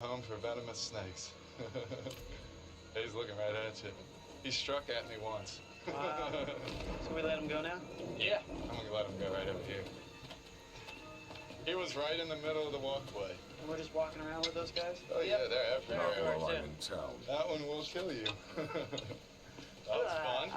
Home for venomous snakes. He's looking right at you. He struck at me once. Wow. So we let him go now? Yeah. I'm gonna let him go right over here. He was right in the middle of the walkway. And we're just walking around with those guys? Oh yeah, they're everywhere. Not while I'm in town. That one will kill you. That was fun.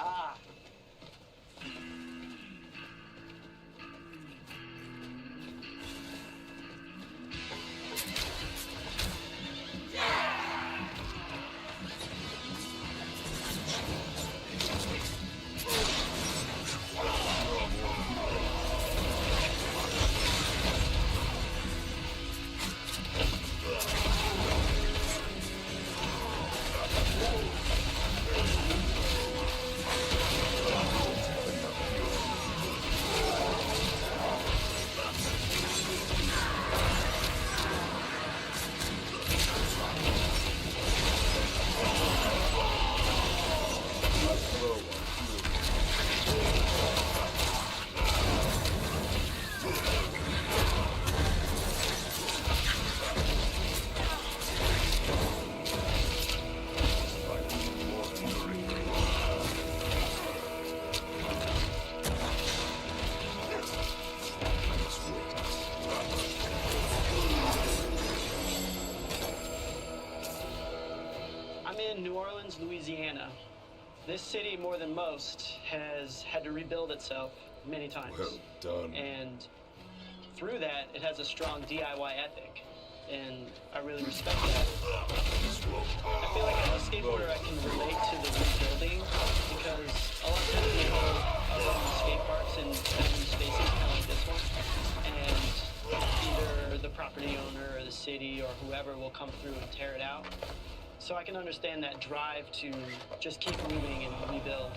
I'm in New Orleans, Louisiana. This city, more than most, has had to rebuild itself many times. Well done. And through that, it has a strong DIY ethic. And I really respect that. I feel like as a skateboarder, I can relate to the rebuilding because a lot of times we hold skate parks in abandoned spaces, kind of like this one. And either the property owner or the city or whoever will come through and tear it out. So I can understand that drive to just keep moving and rebuild.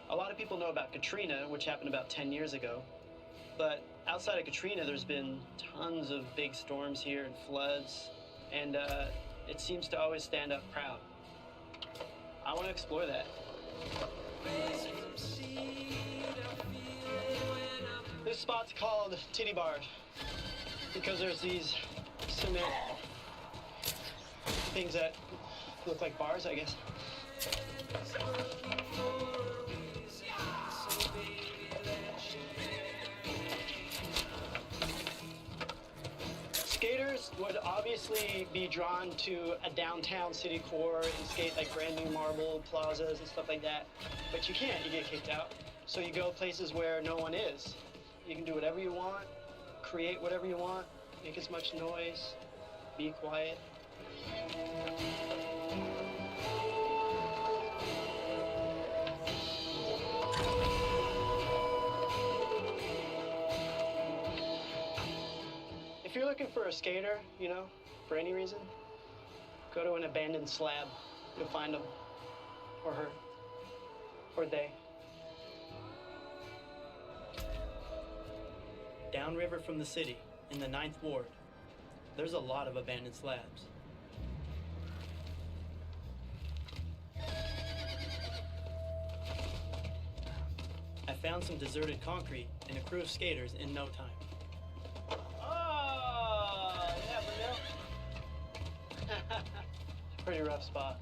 A lot of people know about Katrina, which happened about 10 years ago. But outside of Katrina, there's been tons of big storms here and floods, and it seems to always stand up proud. I want to explore that. This spot's called Titty Bars because there's these cement things that look like bars, I guess. Skaters would obviously be drawn to a downtown city core and skate like brand new marble plazas and stuff like that. But you can't, you get kicked out. So you go places where no one is. You can do whatever you want, create whatever you want, make as much noise, be quiet. If you're looking for a skater, you know, for any reason, go to an abandoned slab. You'll find him, or her, or they. Downriver from the city, in the 9th Ward, there's a lot of abandoned slabs. I found some deserted concrete and a crew of skaters in no time. Oh, yeah, Vanille. Pretty rough spot.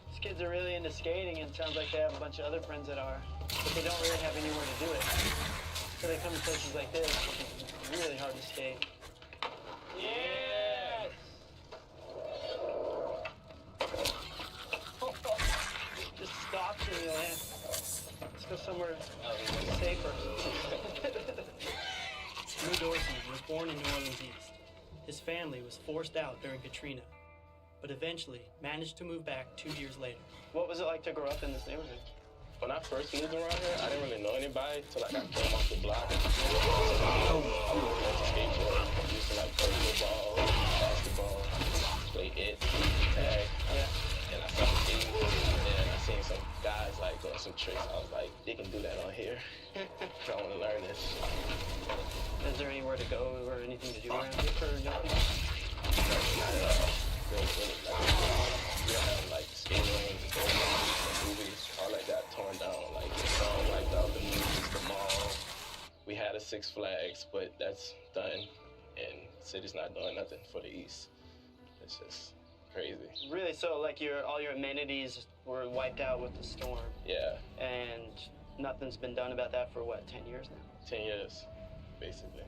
These kids are really into skating, and it sounds like they have a bunch of other friends that are, but they don't really have anywhere to do it. So they come to places like this. It's really hard to skate. Yes! Just stops and you'll land. Let's go somewhere safer. Lou Dorsey was born in New Orleans East. His family was forced out during Katrina, but eventually managed to move back 2 years later. What was it like to grow up in this neighborhood? When I first moved around here, I didn't really know anybody till like I came off the block. I used to skateboard. I used to like play football, basketball, play it, tag. And I started skating. And then I seen some guys like doing some tricks. I was like, they can do that on here. I want to learn this. Is there anywhere to go or anything to do around here for young people? Not at all. We don't have like skate rings, movies, all that got torn down. Like the song wiped out, the movies, the mall, We had a Six Flags, but that's done, and the city's not doing nothing for the East. It's just crazy. Really? So like all your amenities were wiped out with the storm, Yeah, and nothing's been done about that for what, 10 years now? 10 years, basically.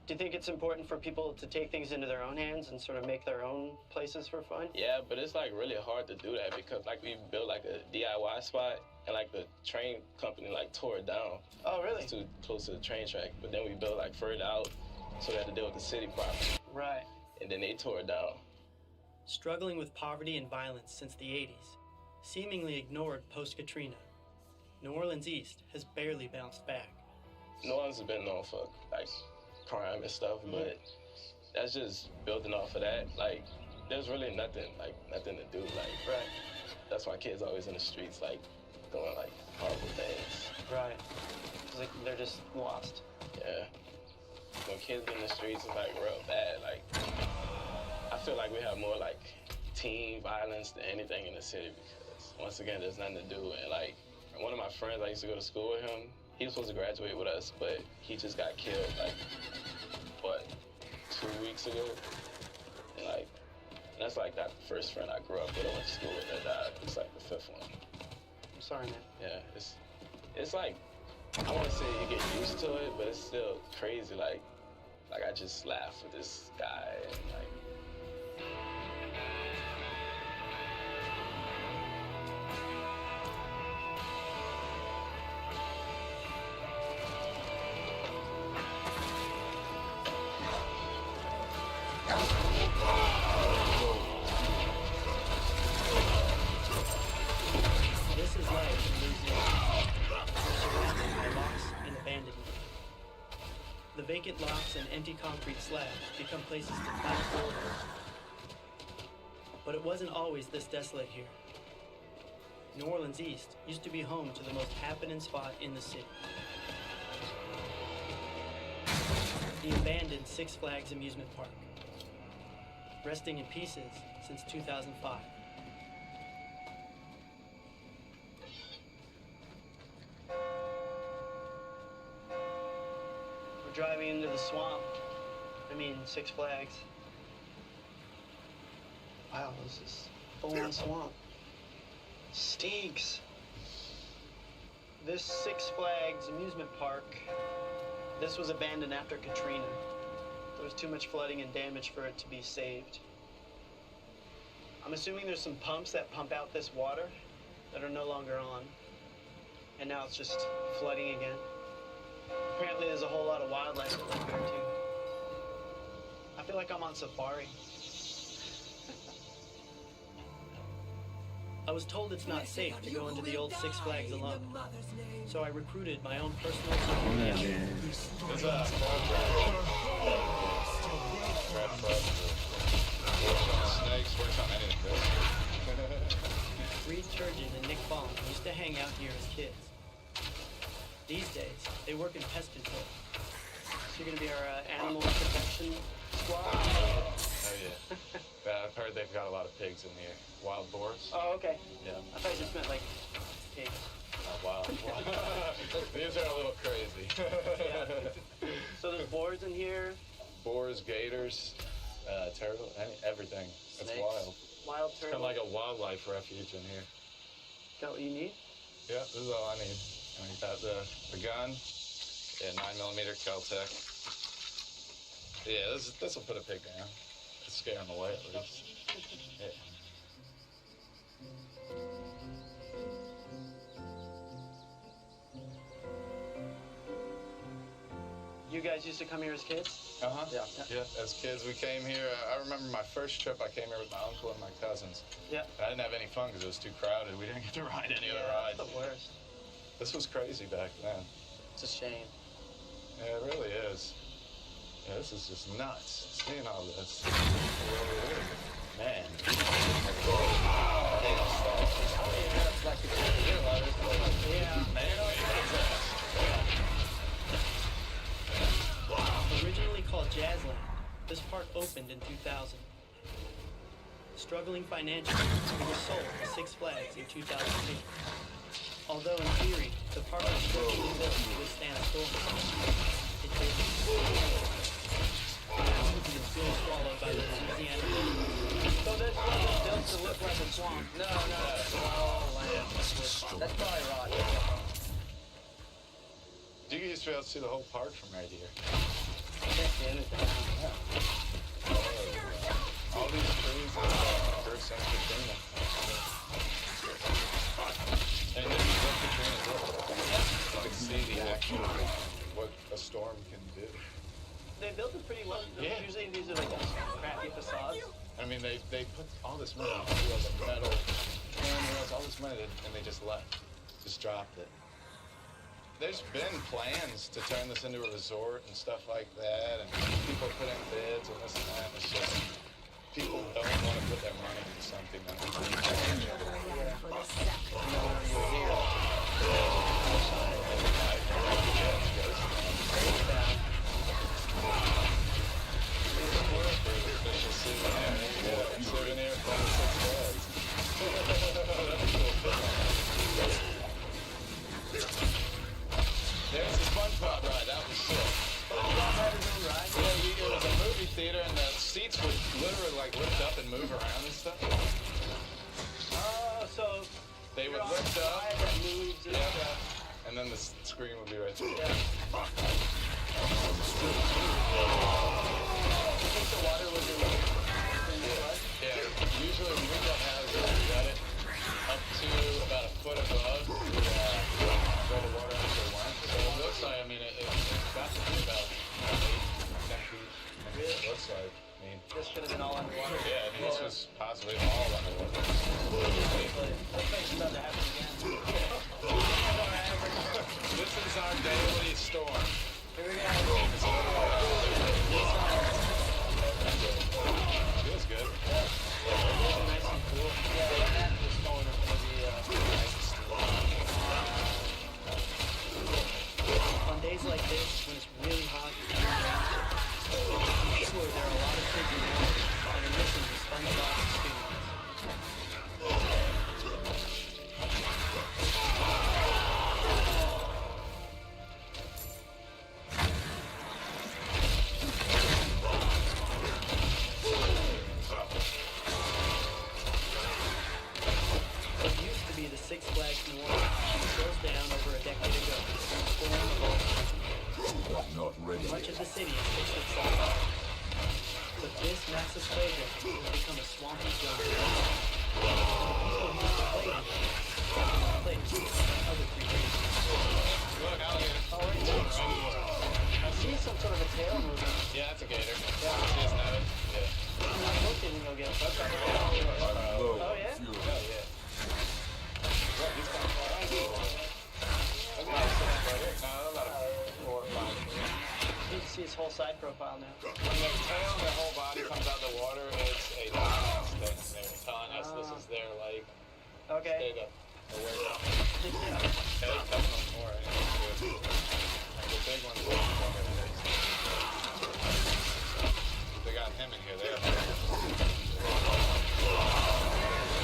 Do you think it's important for people to take things into their own hands and sort of make their own places for fun? Yeah, but it's like really hard to do that because like we built like a DIY spot and like the train company like tore it down. Oh, really? It's too close to the train track. But then we built like further out, so we had to deal with the city property. Right. And then they tore it down. Struggling with poverty and violence since the 80s, seemingly ignored post-Katrina, New Orleans East has barely bounced back. New Orleans has been known for like crime and stuff, but that's just building off of that. Like, there's really nothing to do. Like, Right. that's why kids always in the streets, like, doing like horrible things. Right. Like they're just lost. Yeah. When kids get in the streets, it's like real bad. Like, I feel like we have more like teen violence than anything in the city because once again, there's nothing to do. And like, one of my friends, I used to go to school with him. He was supposed to graduate with us, but he just got killed like, what, 2 weeks ago? And like, that's like that first friend I grew up with. I went to school with that died. It's like the fifth one. I'm sorry, man. Yeah, it's like, I want to say you get used to it, but it's still crazy. Like I just laughed with this guy and like. This is life in Louisiana. We're surrounded by loss and abandonment. The vacant lots and empty concrete slabs become places to fight for. But it wasn't always this desolate here. New Orleans East used to be home to the most happening spot in the city. The abandoned Six Flags amusement park. Resting in pieces since 2005. We're driving into the swamp. Six Flags. Wow, this is full-on swamp. Stinks. This Six Flags amusement park, this was abandoned after Katrina. There was too much flooding and damage for it to be saved. I'm assuming there's some pumps that pump out this water that are no longer on. And now it's just flooding again. Apparently there's a whole lot of wildlife that live here too. I feel like I'm on safari. I was told it's not safe to go into the old Six Flags alone. So I recruited my own personal security. It's a snakes, works on anything. Reed Turgeon and Nick Bond used to hang out here as kids. These days, they work in pest control. So you're gonna be our animal protection squad? Oh yeah. I've heard they've got a lot of pigs in here. Wild boars. Oh, okay. Yeah. I thought you just meant like pigs. Oh, wow. These are a little crazy. Yeah. So there's boars in here. Boars, gators, turtle, everything. It's Snakes. wild. Wild It's turtle. kind of like a wildlife refuge in here. Got what you need? Yeah, this is all I need. I got the gun, yeah, 9mm Kel-Tec. Yeah, this will put a pig down. To scare him away at least. Yeah. You guys used to come here as kids? Uh-huh. Yeah. Yeah, as kids we came here. I remember my first trip, I came here with my uncle and my cousins. Yeah. I didn't have any fun because it was too crowded. We didn't get to ride any of the rides. That's the worst. This was crazy back then. It's a shame. Yeah, it really is. Yeah, this is just nuts. Seeing all this. Man. Yeah. Originally called Jazzland, this park opened in 2000. Struggling financially, it was sold to Six Flags in 2008. Although in theory, the park was structurally built to withstand a storm, it didn't. It was soon swallowed by the Louisiana River. So this wasn't built to look like a swamp. No. Oh, land. That's probably rock. You can just be able to see the whole park from right here. Can't see anything. All these trees and dirt sense between them. And then you look between as well. You can see the actual, what a storm can do. They built it pretty well. Yeah. Usually these are like crappy facades. I mean, they put all this money on steel, the metal, cameras, all this money, and they just left. Just dropped it. There's been plans to turn this into a resort and stuff like that, and people put in bids and this and that. It's just, people don't want to put their money into something that souvenir from the Six Flags. There's the SpongeBob ride. That was sick. Yeah, it was a movie theater, and the seats would literally like lift up and move around and stuff. Oh, so They would lift up, and then the screen would be right there. yeah. You think the water was in the flood? Yeah, usually when we got houses, we got it up to about a foot above where the water actually went. So it looks like, I mean, it's got to be about 8, 10 feet. It looks like. I mean, This could have been all underwater. yeah, I mean, this was possibly all underwater. Looks like it's about to happen again. This is our daily storm. Here we go. Feels good. Nice and cool. Yeah, and this going is going to be nice and slow. On days like this, when it's really hot, I'm sure there are a lot of kids in there that are missing the SpongeBob experience. What used to be the Six Flags New Orleans closed down over a decade ago. Not ready. Much of the city has fixed itself. But this massive playground has become a swampy jungle. People who used to play here played other creatures. Look, alligator. Oh, right there. I see some sort of a tail moving. Yeah, that's a gator. Yeah. See his nose? Yeah. I'm not looking and go get it. Low. Oh, yeah? Fury. Oh, yeah. Look, he's coming right on. Look at this right here. No, about 4 or 5. You can see his whole side profile now. When the tail and the whole body comes out of the water, it's a dominance thing. They're telling us this is their, like, Okay. state of awareness. Yeah, they're telling us more. Anyway, like the big ones, they got him in here. They have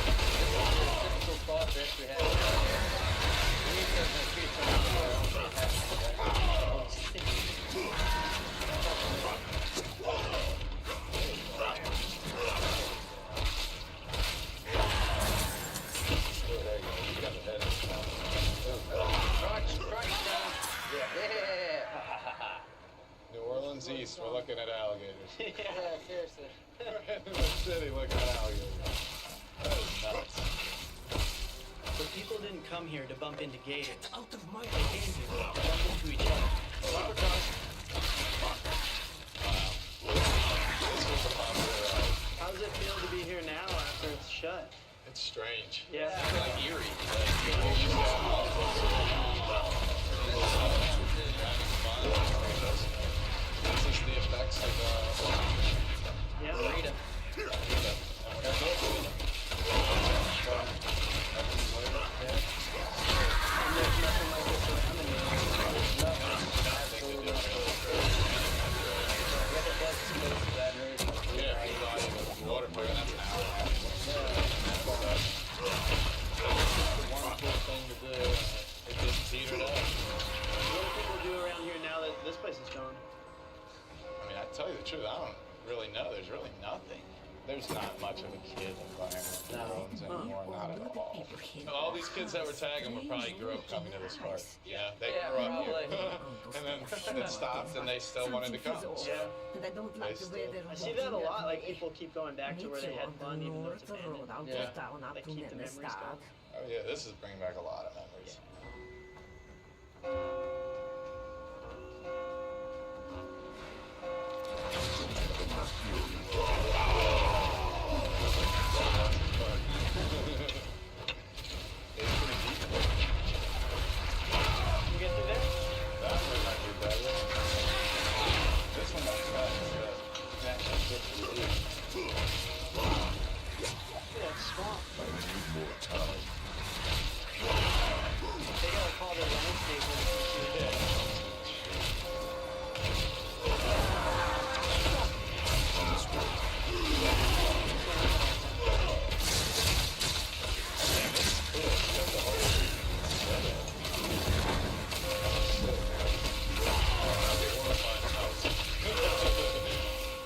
Typical fall fish we have. We need to treat some of our own New Orleans East, we're looking at alligators. Yeah, seriously. We're in the city looking at alligators. That is nuts. But people didn't come here to bump into gators. Out of my They came here to bump into each other. Leprechauns. Wow. This was a popular ride. How does it feel to be here now after it's shut? It's strange. Yeah. It's like eerie. This is the effects of Yeah, freedom. And there's nothing like this around anymore. There's nothing. I think they did really tell you the truth, I don't really know. There's really nothing. There's not much of a kid environment in New Orleans anymore, not at all. All these kids that were tagging were probably grew up coming to this park. Yeah, they grew up here. And then it stopped and they still wanted to come. Yeah. And I don't like the way they're I see that a lot. Like people keep going back to where they had fun, even though it's abandoned. Yeah. They keep the memories going. Oh yeah, this is bringing back a lot of memories. You get through there? That one might be better. This one might be better. National Security. Yeah, it's swamp. I need more time. They gotta call their landscape when it's On this way.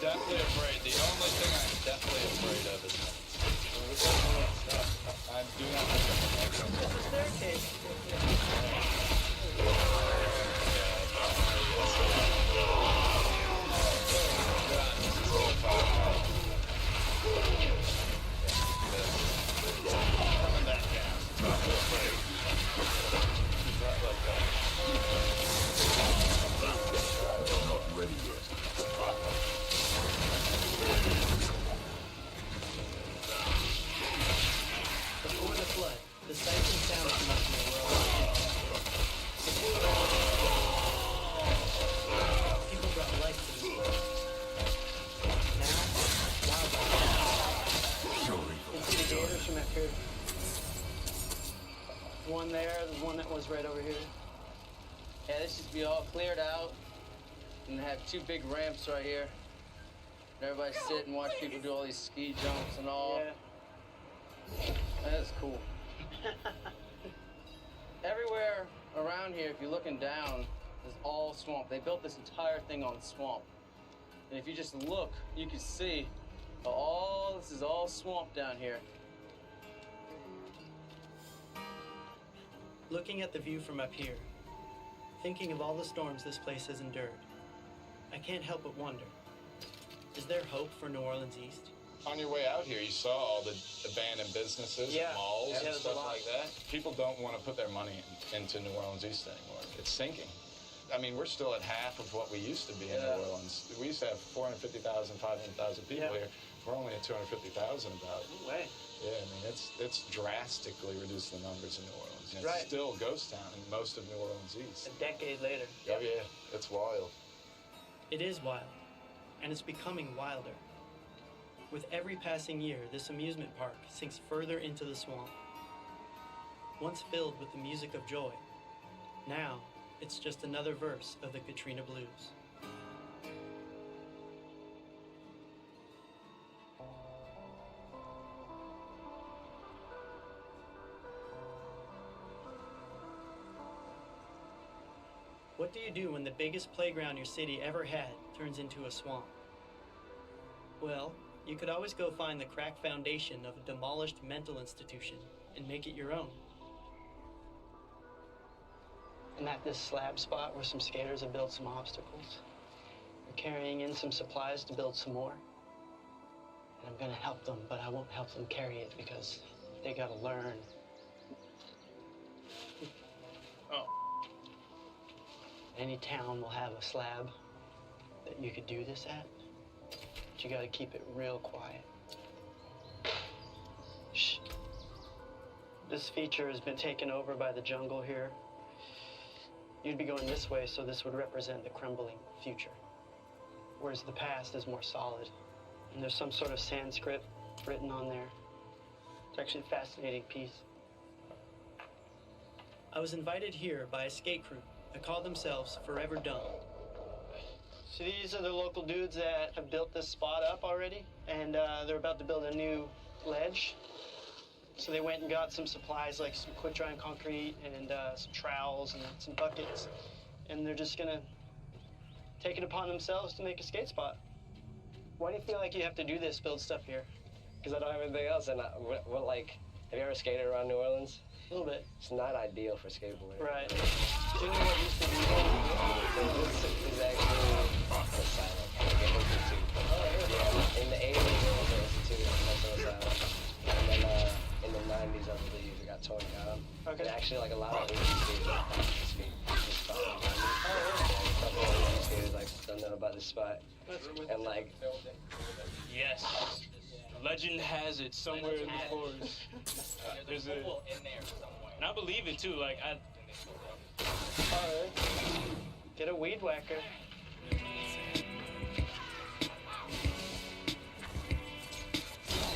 Definitely afraid. The only thing I'm definitely afraid of is I do not like There's a staircase. I'm not ready yet. Before the flood, the sights and sounds from up here were all people brought life to this place. Now, wildlife. Surely. You can see the gators from up here. One there, there's one that was right over here. Yeah, this used to be all cleared out. And they have two big ramps right here. And everybody sit and watch people do all these ski jumps and all. Yeah. That's cool. Everywhere around here, if you're looking down, is all swamp. They built this entire thing on swamp. And if you just look, you can see this is all swamp down here. Looking at the view from up here, thinking of all the storms this place has endured, I can't help but wonder, is there hope for New Orleans East? On your way out here, you saw all the abandoned businesses, Yeah. malls, Yeah, and there's a stuff lot. like that. People don't want to put their money into New Orleans East anymore. It's sinking. I mean, we're still at half of what we used to be in Yeah. New Orleans. We used to have 450,000, 500,000 people Yeah. here. We're only at 250,000 about. No way. Yeah, I mean, it's drastically reduced the numbers in New Orleans. And Right. It's still a ghost town in most of New Orleans East. A decade later. Oh yeah, it's wild. It is wild, and it's becoming wilder. With every passing year, this amusement park sinks further into the swamp. Once filled with the music of joy, now it's just another verse of the Katrina Blues. What do you do when the biggest playground your city ever had turns into a swamp? Well, you could always go find the cracked foundation of a demolished mental institution and make it your own. I'm at this slab spot where some skaters have built some obstacles. They're carrying in some supplies to build some more. And I'm gonna help them, but I won't help them carry it because they gotta learn. Oh. Any town will have a slab that you could do this at, but you gotta keep it real quiet. Shh. This feature has been taken over by the jungle here. You'd be going this way, so this would represent the crumbling future. Whereas the past is more solid. And there's some sort of Sanskrit written on there. It's actually a fascinating piece. I was invited here by a skate crew that call themselves Forever Dumb. So these are the local dudes that have built this spot up already, and they're about to build a new ledge. So they went and got some supplies like some quick-drying concrete and some trowels and some buckets, and they're just gonna take it upon themselves to make a skate spot. Why do you feel like you have to do this, build stuff here? Because I don't have anything else. And like, have you ever skated around New Orleans? A little bit. It's not ideal for skateboarding. Right. Do you know what used to be there? This is actually an asylum. Like an institute. Yeah, in the 80s, it was an institute, mental asylum. And then in the 90s, I believe, it got torn down. Okay. And actually, like, a lot of Asian skaters just stopped around it. Oh, really? Yeah, a couple of Asian skaters, like, don't know about this spot. And, like, Yes. Legend has it somewhere in the forest. There's a, and I believe it too. Like I. Alright. Get a weed whacker.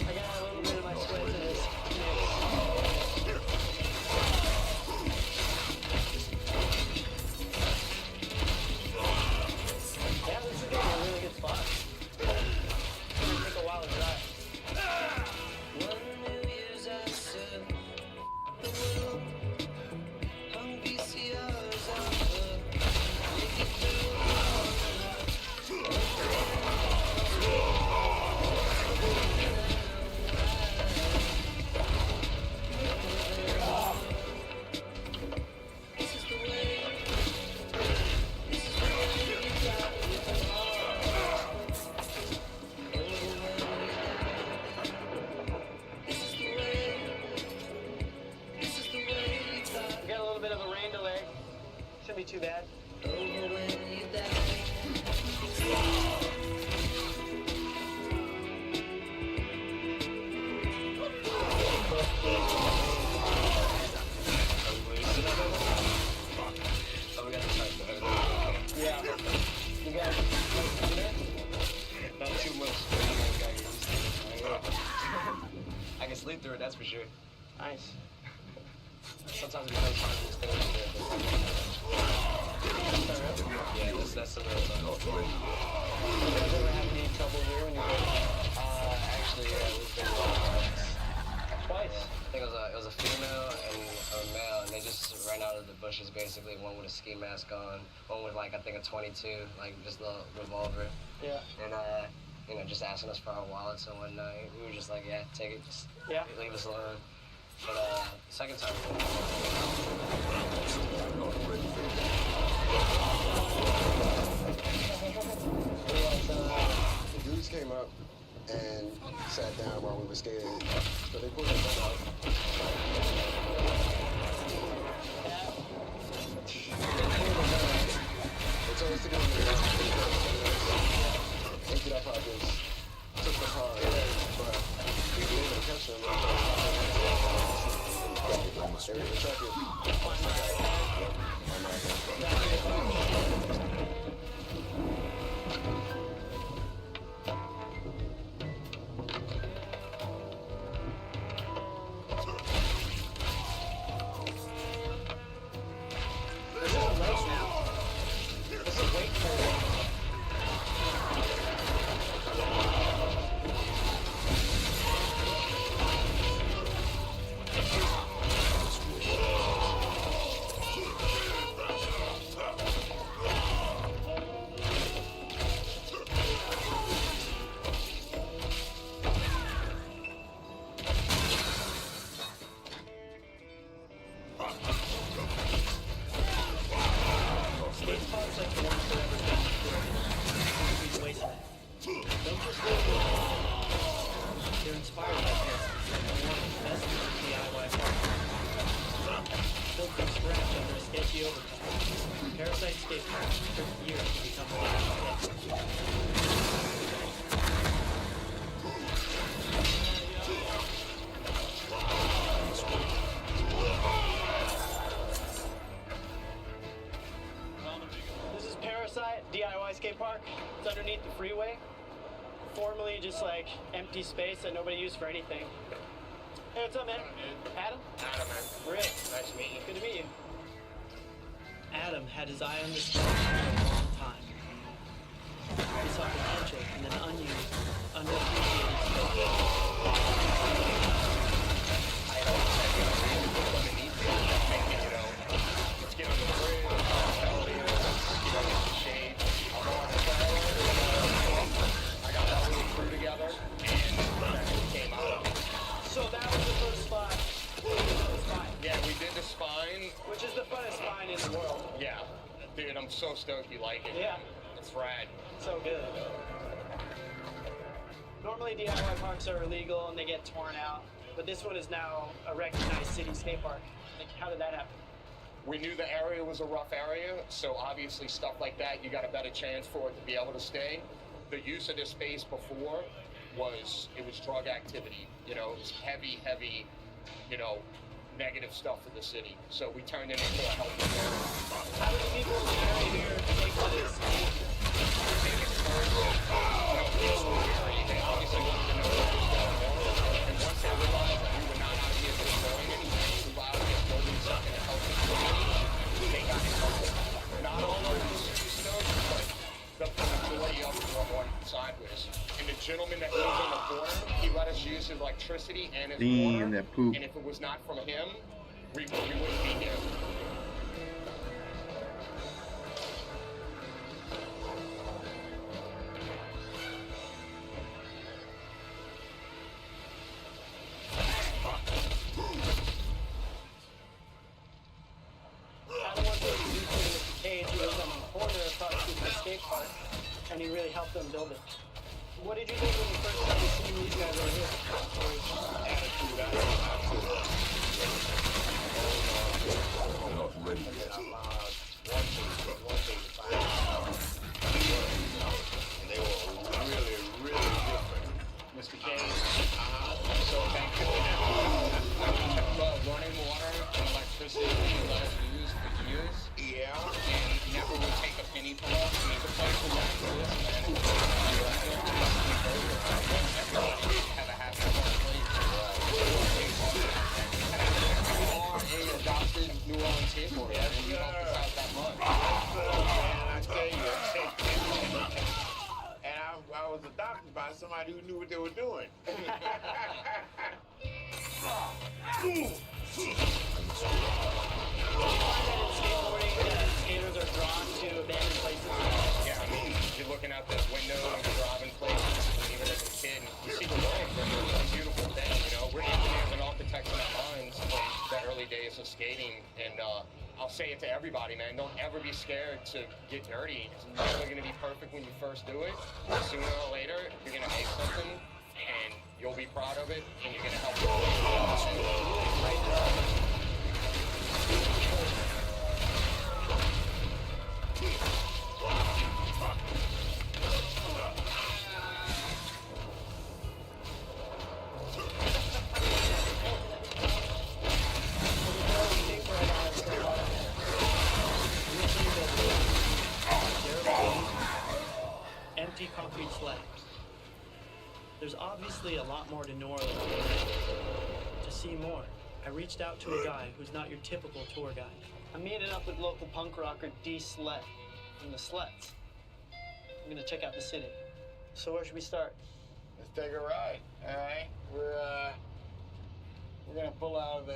I got a little bit of my sweat to this mix. Yeah, this is gonna be a really good spot. It's gonna take a while to dry. We got a little bit of a rain delay. Shouldn't be too bad. oh, we got to start there. Yeah. You guys Not too much. I can sleep through it, that's for sure. nice. Sometimes it becomes hard to stay there. Yeah, that's the real thing. You guys ever have any trouble here when you go? Actually, yeah, we've been Twice. I think it was a female and a male, and they just ran out of the bushes basically. One with a ski mask on, one with like I think a 22, like just a little revolver, Yeah. and you know, just asking us for our wallets and whatnot. We were just like, yeah, take it, just Yeah. leave us alone. But second time. The dudes came up and sat down while we were skating. So they pulled their gun out. They told us to go in there. Emptied our pockets. Took the car. But we were able to catch them. They were attracted. They're inspired by Parasite and want to invest in DIY parts. Built from scratch under a sketchy overtime. Parasite skate parks took years to become a hit. This is Parasite DIY skate park. It's underneath the freeway. Formerly just like empty space that nobody used for anything. Hey, what's up, man? Adam? Adam, man. Rick. Nice to meet you. Good to meet you. Adam had his eye on this spot for a long time. He saw potential in an unused, underappreciated space. Let's get on the bridge, elevators, get on the shade. stoked you like it. Yeah. It's rad. So good. Normally DIY parks are illegal and they get torn out, but this one is now a recognized city skate park. Like, how did that happen? We knew the area was a rough area, so obviously stuff like that, you got a better chance for it to be able to stay. The use of this space before was drug activity. You know, it was heavy, you know, negative stuff for the city. So we turned it into a healthy area. How do the people in the area here take to this? They obviously wanted to know what was going on. And once they realized that we were not out here destroying anything, we were out here building something to help the community, they got involved. Not all of them stuff, but the majority of them were on sideways. And the gentleman that lives on the corner, he let us use his electricity and his water. That poop. And if it was not from him, we wouldn't be here. And he really helped them build it. What did you think when you first started seeing these guys over here? We're not ready yet. They were really, really different. Mr. Kane, so thank you. Running water and electricity we let us use for years. Yeah. And never would take a penny from us. I mean, the place was like this, man. Everybody had to have their own place. We are a adopted New Orleans skateboarder, and you helped us out that much. Man, I tell you, and I was adopted by somebody who knew what they were doing. Skaters are drawn to abandoned places. Yeah, I mean, you're looking out this window and you're driving places, even as a kid, you see the world, it's a beautiful thing, you know? We're engineers and architects in our minds from the early days of skating, and I'll say it to everybody, man, don't ever be scared to get dirty. It's never gonna be perfect when you first do it. Sooner or later, you're gonna make something, and you'll be proud of it, and you're gonna help Empty concrete slabs. There's obviously a lot more to New Orleans. To see more, I reached out to a guy who's not your typical tour guide. I'm meeting up with local punk rocker D. Slet from the Slets. I'm gonna check out the city. So where should we start? Let's take a ride, all right? We're gonna pull out of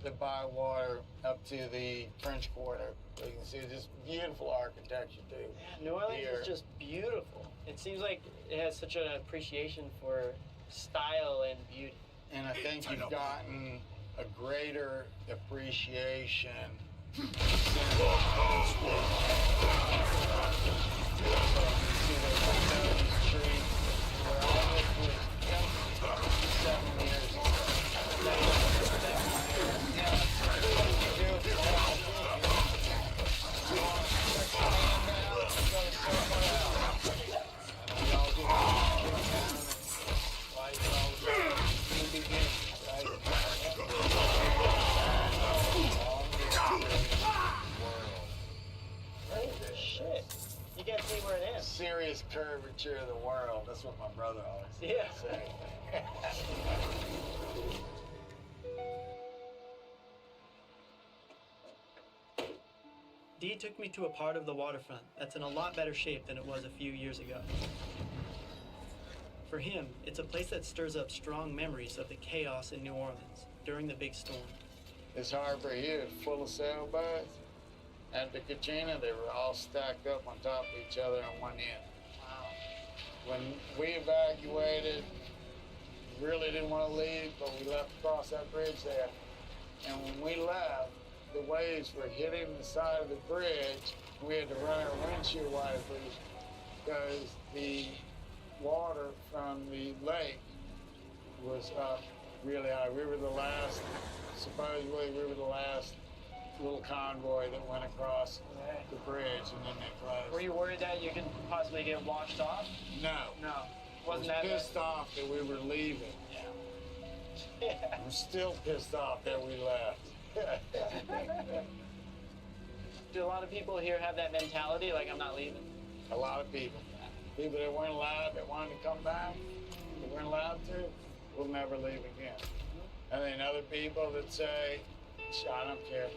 the bywater up to the French Quarter. You can see just beautiful architecture too. New Orleans Here. is just beautiful. It seems like it has such an appreciation for style and beauty. And I think you've gotten a greater appreciation since Shit. You can't see where it is. serious curvature of the world. That's what my brother always Yeah. say. Dee took me to a part of the waterfront that's in a lot better shape than it was a few years ago. For him, it's a place that stirs up strong memories of the chaos in New Orleans during the big storm. This harbor here is full of sailboats. At the Katrina, they were all stacked up on top of each other on one end. When we evacuated, we really didn't want to leave, but we left across that bridge there. And when we left, the waves were hitting the side of the bridge. We had to run our windshield wipers because the water from the lake was up really high. We were the last, supposedly we were the last little convoy that went across the bridge, and then they closed. Were you worried that you could possibly get washed off? No. No. I Wasn't was that pissed off that we were leaving. Yeah. I'm still pissed off that we left. Do a lot of people here have that mentality, like I'm not leaving? A lot of people. People that weren't allowed, that wanted to come back, that weren't allowed to, will never leave again. And then other people that say, I don't care.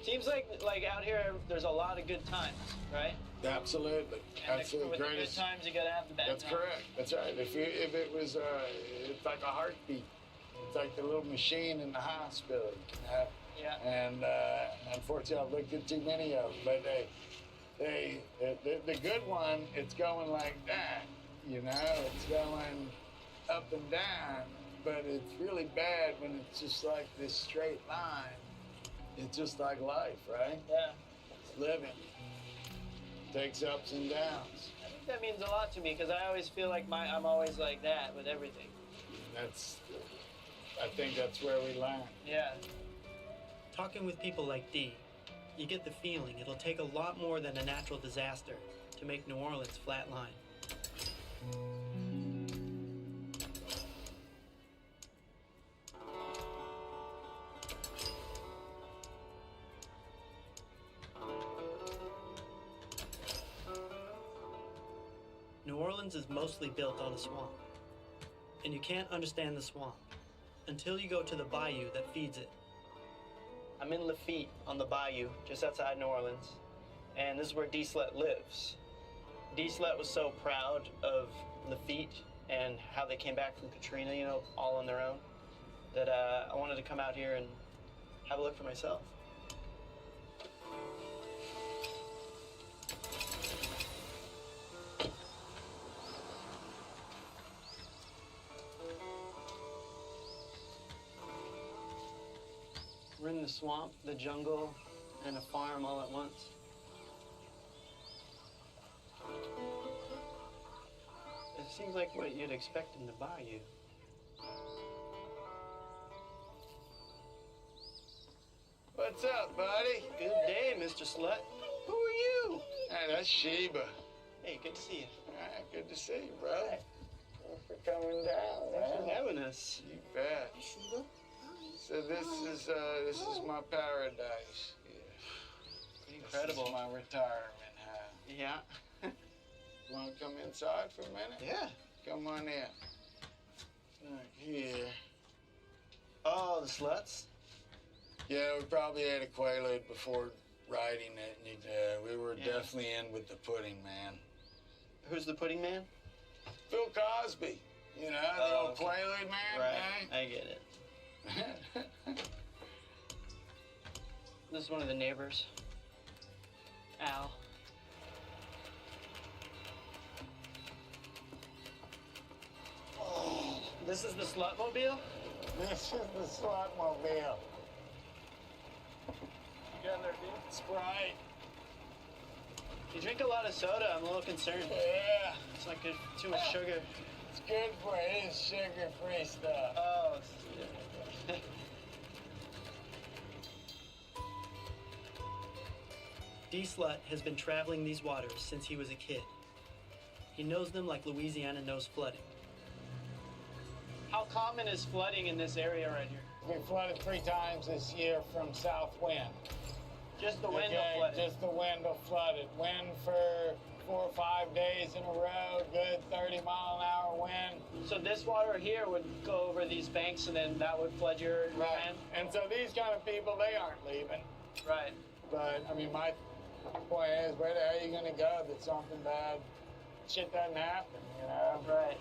Seems like out here, there's a lot of good times, right? Absolutely. And That's the with greatest. the good times, you gotta have the bad That's times. correct. That's right. If it was, it's like a heartbeat. It's like the little machine in the hospital. Yeah. And unfortunately, I've looked at too many of them. But the good one, it's going like that. You know, it's going up and down. But it's really bad when it's just like this straight line. It's just like life, right? Yeah. It's living. Takes ups and downs. I think that means a lot to me because I always feel like I'm always like that with everything. I think that's where we learn. Yeah. Talking with people like Dee, you get the feeling it'll take a lot more than a natural disaster to make New Orleans flatline. New Orleans is mostly built on a swamp, and you can't understand the swamp until you go to the bayou that feeds it. I'm in Lafitte on the bayou, just outside New Orleans, and this is where D-Slet lives. D-Slet was so proud of Lafitte and how they came back from Katrina, you know, all on their own, that I wanted to come out here and have a look for myself. We're in the swamp, the jungle, and a farm all at once. It seems like what you'd expect in the bayou. What's up, buddy? Good day, Mr. Slut. Who are you? Hey, that's Sheba. Hey, good to see you. All right, good to see you, brother. Thanks for coming down, Thanks for man. having us. You bet. So this is my paradise. Pretty incredible. This is my retirement home. Yeah. You want to come inside for a minute? Yeah. Come on in. Right here. Oh, the sluts? Yeah, we probably ate a Quaalude before writing it. And we were definitely in with the pudding, man. Who's the pudding man? Bill Cosby. You know, the old Quaalude man. Right. I get it. This is one of the neighbors. Al. Oh, this is the Slutmobile? This is the Slutmobile. You got there, dude? Sprite. You drink a lot of soda, I'm a little concerned. Yeah. It's not good, too much sugar. It's good for you. It is sugar-free stuff. Oh, D-Slut has been traveling these waters since he was a kid. He knows them like Louisiana knows flooding. How common is flooding in this area right here? We flooded 3 times this year from south wind. Just the wind will flood it? Just the wind will flood it. Wind for 4 or 5 days in a row, good 30-mile-an-hour wind. So this water here would go over these banks and then that would flood your land? And so these kind of people, they aren't leaving. Right. But, I mean, my point is, where the hell are you going to go that something bad, shit doesn't happen, you know? Right.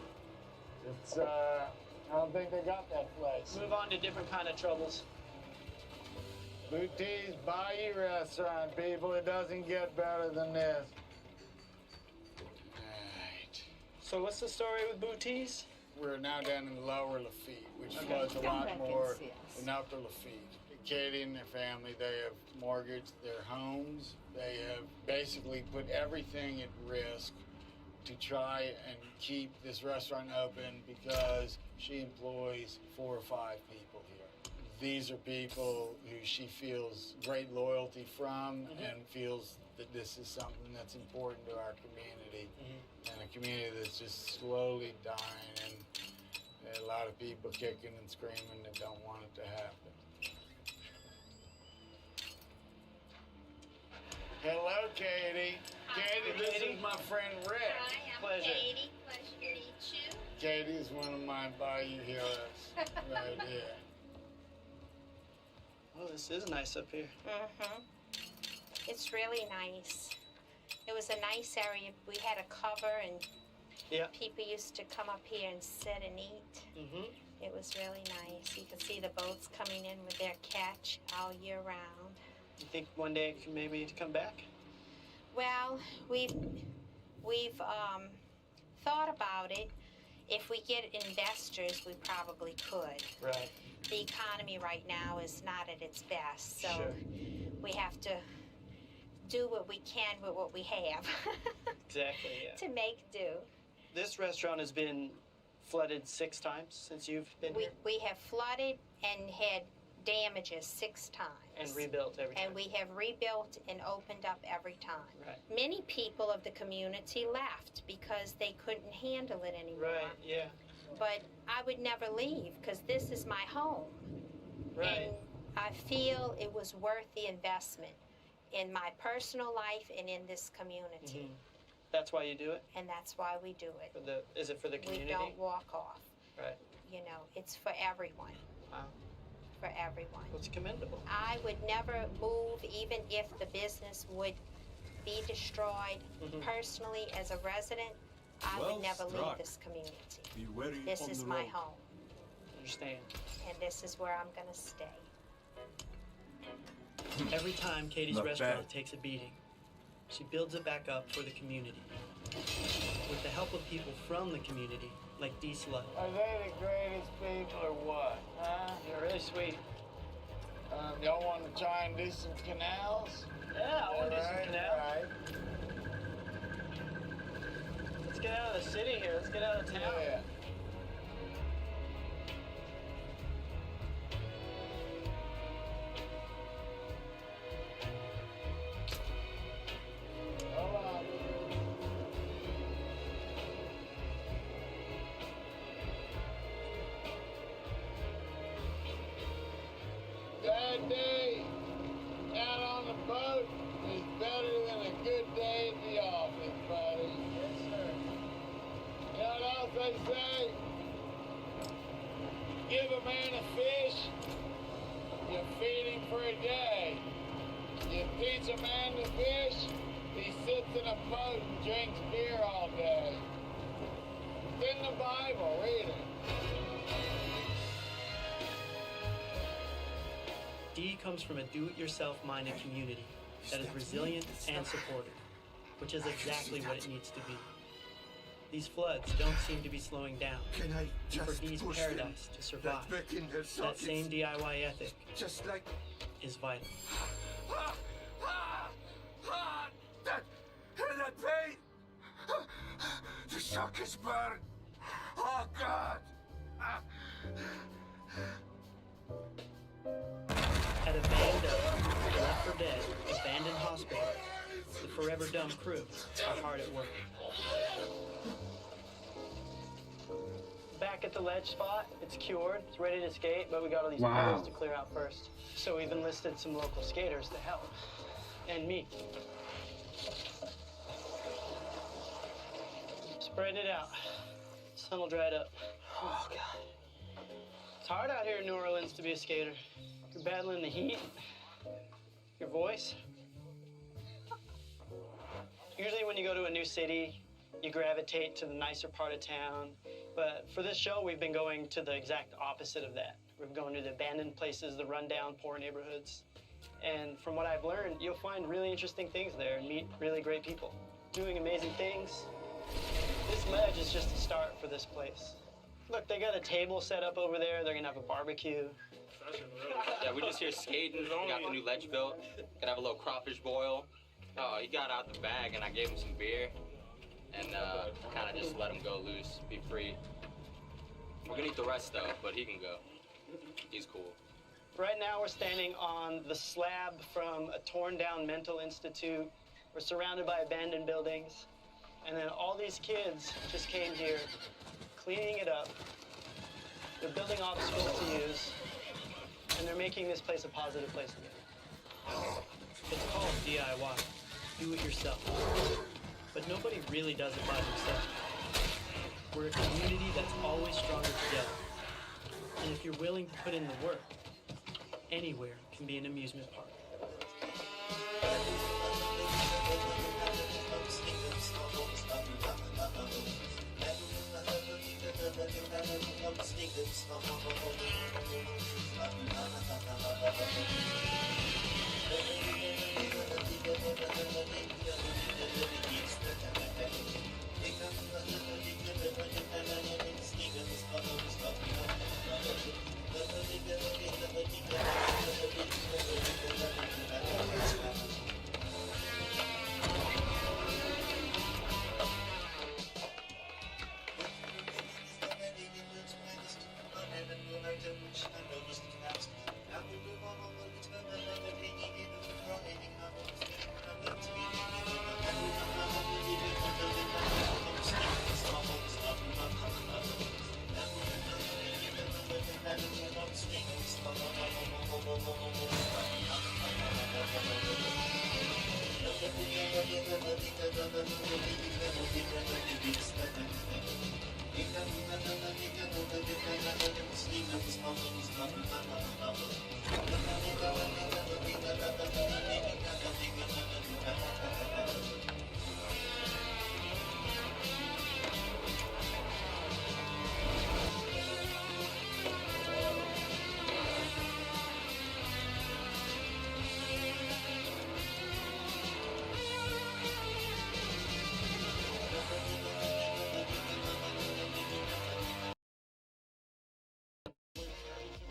It's, I don't think they got that place. Move on to different kind of troubles. Boutier's Bayou Restaurant, people. It doesn't get better than this. Right. So what's the story with Boutier's? We're now down in the lower Lafitte, which floods a lot more than upper Lafitte. Katie and their family, they have mortgaged their homes. They have basically put everything at risk to try and keep this restaurant open because she employs 4 or 5 people here. These are people who she feels great loyalty from and feels that this is something that's important to our community, and a community that's just slowly dying, and a lot of people kicking and screaming that don't want it to happen. Hello, Katie. Katie, this is my friend Rick. Hi, I'm Pleasure. Katie. Pleasure to meet you. Katie is one of my Bayou heroes right here. Oh, this is nice up here. Mm-hmm. It's really nice. It was a nice area. We had a cover, and Yeah. people used to come up here and sit and eat. Mm-hmm. It was really nice. You could see the boats coming in with their catch all year round. You think one day it can maybe come back? Well, we've thought about it. If we get investors, we probably could. Right. The economy right now is not at its best, so Sure. we have to do what we can with what we have Exactly, yeah. to make do. This restaurant has been flooded 6 times since you've been here We have flooded and had damages 6 times. and rebuilt every time. And we have rebuilt and opened up every time. Right. Many people of the community left because they couldn't handle it anymore. Right, yeah. But I would never leave because this is my home. Right. And I feel it was worth the investment in my personal life and in this community. That's why you do it? And that's why we do it. Is it for the We community? don't walk off. Right. You know, it's for everyone. Wow. For everyone. Well, it's commendable. I would never move even if the business would be destroyed. Personally, as a resident, I Well would never leave struck. this community. Be wary This on is the my road. home, Understand. and this is where I'm gonna stay. Every time Katie's Not restaurant bad. takes a beating, she builds it back up for the community. With the help of people from the community, like Dee Slut. Are they the greatest people or what? Huh? You're really sweet. Y'all want to try and do some canals? Yeah, I want to do some Right, canal. right. Let's get out of the city here. Let's get out of town. Yeah. Hold on. Bad day out on the boat is better than a good day at the office, buddy. Yes, sir. You know what else they say? Give a man a fish, you feed him for a day. You teach a man to fish, he sits in a boat and drinks beer all day. It's in the Bible, read it. Dee comes from a do-it-yourself-minded community that is resilient and supportive, which is exactly what it needs to be. These floods don't seem to be slowing down. Can I And for just Dee's push paradise to survive, back in their that sockets? same DIY ethic Just like is vital. that pain. The shock is burned. Oh God. At a band of left for dead, abandoned hospital, the forever dumb crew are hard at work. Back at the ledge spot, it's cured, it's ready to skate, but we got all these poles to clear out first. So we've enlisted some local skaters to help. And me. Spread it out. Sun will dry it up. Oh, God. It's hard out here in New Orleans to be a skater. You're battling the heat, your voice. Usually when you go to a new city, you gravitate to the nicer part of town. But for this show, we've been going to the exact opposite of that. We're going to the abandoned places, the rundown, poor neighborhoods. And from what I've learned, you'll find really interesting things there and meet really great people doing amazing things. This ledge is just a start for this place. Look, they got a table set up over there. They're gonna have a barbecue. Yeah, we're just here skating. We got the new ledge built. Gonna have a little crawfish boil. Oh, he got out the bag and I gave him some beer. And kind of just let him go loose, be free. We're gonna eat the rest though, but he can go. He's cool. Right now we're standing on the slab from a torn down mental institute. We're surrounded by abandoned buildings. And then all these kids just came here, cleaning it up. They're building obstacles to use. And they're making this place a positive place again. It's called DIY, do it yourself. But nobody really does it by themselves. We're a community that's always stronger together. And if you're willing to put in the work, anywhere can be an amusement park.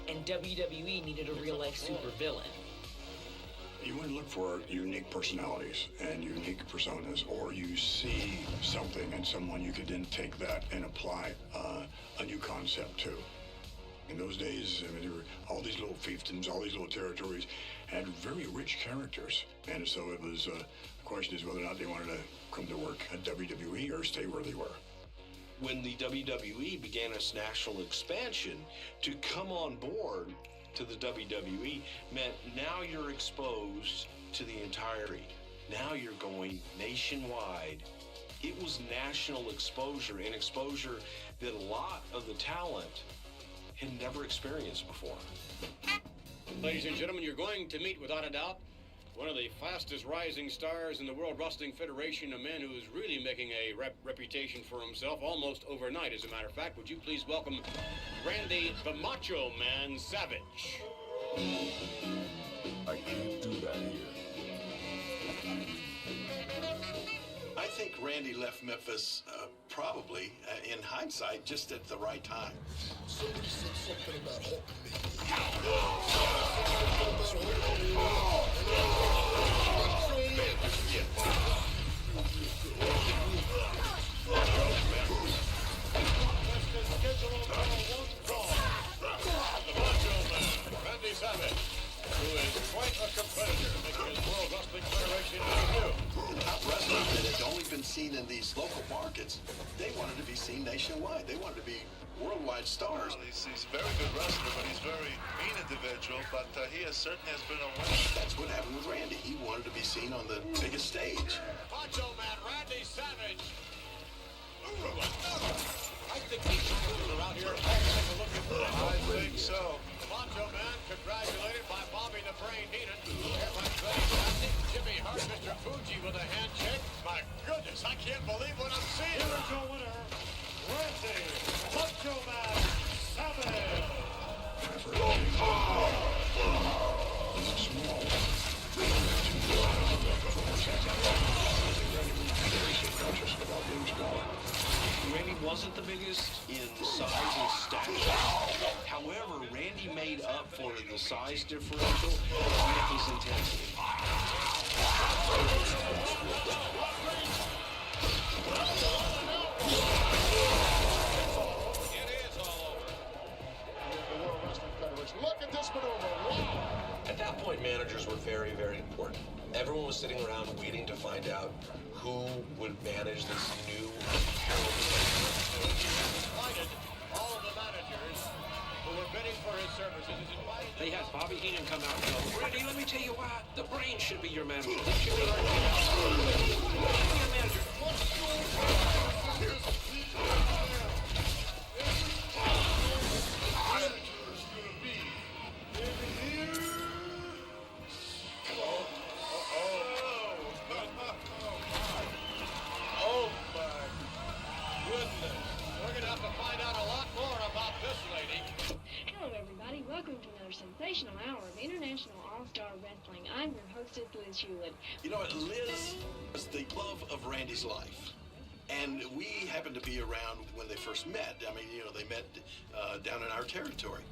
And WWE needed a real-life supervillain. You want to look for unique personalities and unique personas, or you see something in someone, you could then take that and apply a new concept to. In those days, I mean, there were all these little fiefdoms, all these little territories, had very rich characters. And so it was, the question is whether or not they wanted to come to work at WWE or stay where they were. When the WWE began its national expansion, to come on board to the WWE meant now you're exposed to the entirety. Now you're going nationwide. It was national exposure, and exposure that a lot of the talent had never experienced before. Ladies and gentlemen, you're going to meet, without a doubt, one of the fastest rising stars in the World Wrestling Federation, a man who is really making a reputation for himself almost overnight, as a matter of fact. Would you please welcome Randy the Macho Man Savage? I can't do that here. I think Randy left Memphis probably, in hindsight, just at the right time. Somebody said something about Randy Savage, who is quite a competitor, making his World Wrestling Federation debut. Top wrestlers that had only been seen in these local markets, they wanted to be seen nationwide. They wanted to be worldwide stars. Well, he's a very good wrestler, but he's a very mean individual, but he certainly has been a winner. That's what happened with Randy. He wanted to be seen on the biggest stage. Macho Man Randy Savage. I think these guys around here all take a look at this. I think so. Macho Man, congratulated by Bobby the Brain Heenan. Everyone's ready. Captain Jimmy Hart, Mr. Fuji with a handshake. My goodness, I can't believe what I'm seeing. Here is your winner, Randy Macho Man Savage. Randy won biggest in size and stature. However, Randy made up for the size differential with his intensity. Look at this maneuver. Wow. At that point, managers were very, very important. Everyone was sitting around waiting to find out who would manage this new Invited all of the managers who were bidding for his services. They had Bobby Heenan come out and go, Randy, let me tell you what, the brain should be your manager. He should be your manager. Oh my goodness. We're going to have to find out a lot more about this lady. Hello, everybody. Welcome to another sensational hour of International All-Star Wrestling. I'm your hostess, Liz Hewlett. You know what, Liz was the love of Randy's life. And we happened to be around when they first met. I mean, you know, they met down in our territory.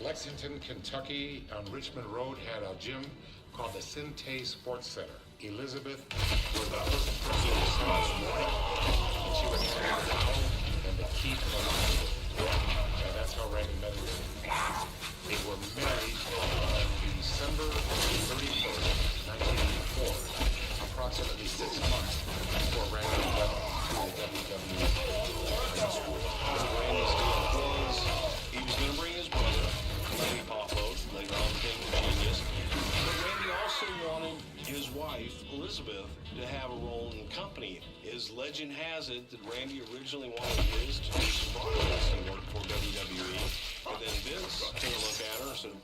Lexington, Kentucky, on Richmond Road, had a gym called the Sinte Sports Center. Elizabeth was the first person who saw this morning, and she was carrying the towel and the key to the locker. And that's how Randy met her. They were married on December 31st, 1984, approximately 6 months before Randy went to the WWE. Randy still was. He was going to bring his brother, Lenny Poffo, later on became a genius. But Randy also wanted his wife, Elizabeth, to have a role in the company. His legend has it that Randy originally wanted Liz to do some broadcasting work for WWE, and then Vince took a look at her and said,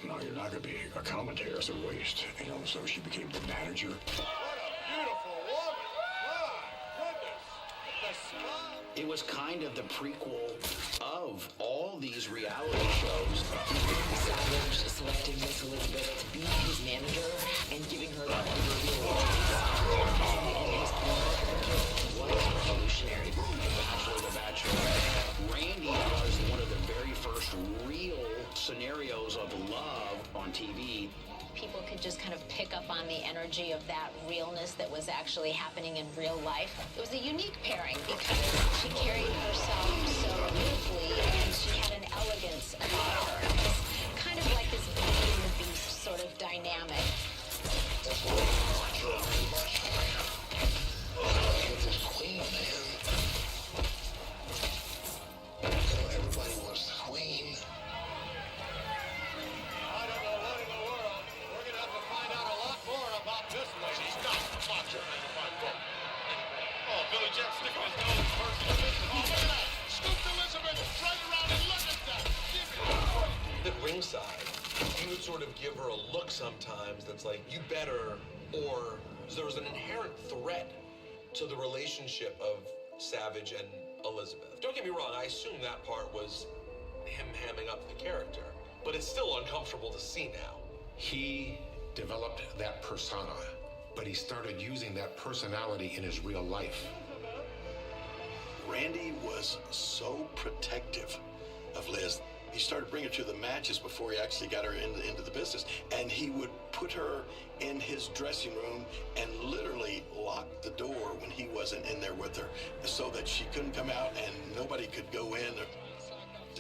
No, you're not going to be a commentator. It's a waste. You know, so she became the manager. Beautiful woman. My goodness. The smile. It was kind of the prequel of all these reality shows. Savage selecting Miss Elizabeth to be his manager and giving her that proverbial was revolutionary. The Bachelor. Randy was one of the very first real scenarios of love on TV. People could just kind of pick up on the energy of that realness that was actually happening in real life. It was a unique pairing because she carried herself so beautifully and she had an elegance about her. It was kind of like this Beauty and the Beast sort of dynamic. Queen, man. Everybody wants the queen. I don't know what in the world. We're going to have to find out a lot more about this lady. She's not the boxer. Oh, Billy Jack sticking his nose first in the business. Oh, look at that. Scooped Elizabeth right around and look at that. At ringside, he would sort of give her a look sometimes that's like, you better, or there was an inherent threat to the relationship of Savage and Elizabeth. Don't get me wrong, I assume that part was him hamming up the character, but it's still uncomfortable to see now. He developed that persona, but he started using that personality in his real life. Randy was so protective of Liz. He started bringing her to the matches before he actually got her into the business. And he would put her in his dressing room and literally lock the door when he wasn't in there with her so that she couldn't come out and nobody could go in.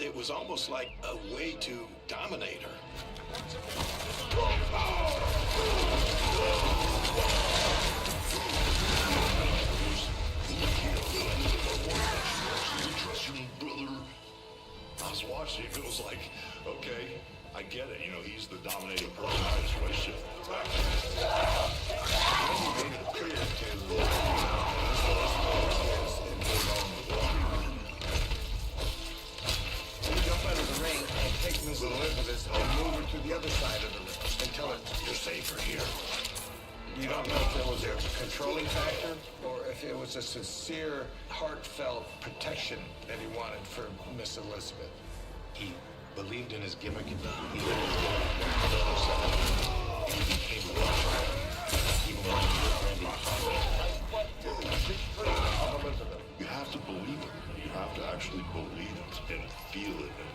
It was almost like a way to dominate her. I was watching it was like, okay, I get it. You know, he's the dominating person in this relationship. He made it clear Jump out of the ring, take Miss Elizabeth and move her to the other side of the ring and tell her you're safer here. You don't know if it was a controlling factor or if it was a sincere, heartfelt protection that he wanted for Miss Elizabeth. He believed in his gimmick, and he lived his gimmick. And he became a rock star, even when he was Randy Poffo. You have to believe it. You have to actually believe it and feel it and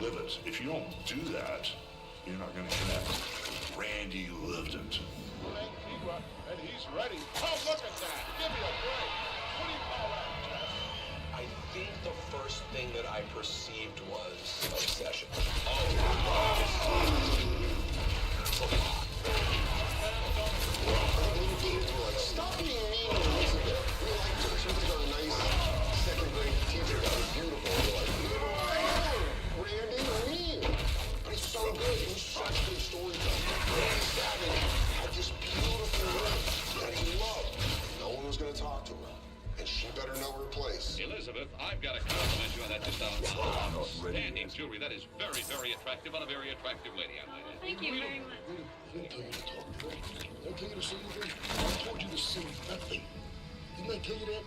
live it. If you don't do that, you're not going to connect. Randy lived it. And he's ready. Oh, look at that. Give me a break. What do you call that, Jeff? I think the first thing that I perceived was obsession. Stop being mean to Elizabeth. We liked her. She was our nice second-grade teacher that was beautiful. We're like, oh, Randy, you're mean. But he's so good. He's such good storytelling. Randy Savage had this beautiful life that he loved. No one was going to talk to her. And she better know her place. Elizabeth, I've got to compliment you on that just outstanding jewelry. That is very, very attractive on a very attractive lady, young lady. Thank you very much. He didn't tell you to talk to her. He didn't tell you to say anything. I told you to say nothing. Didn't I tell you that?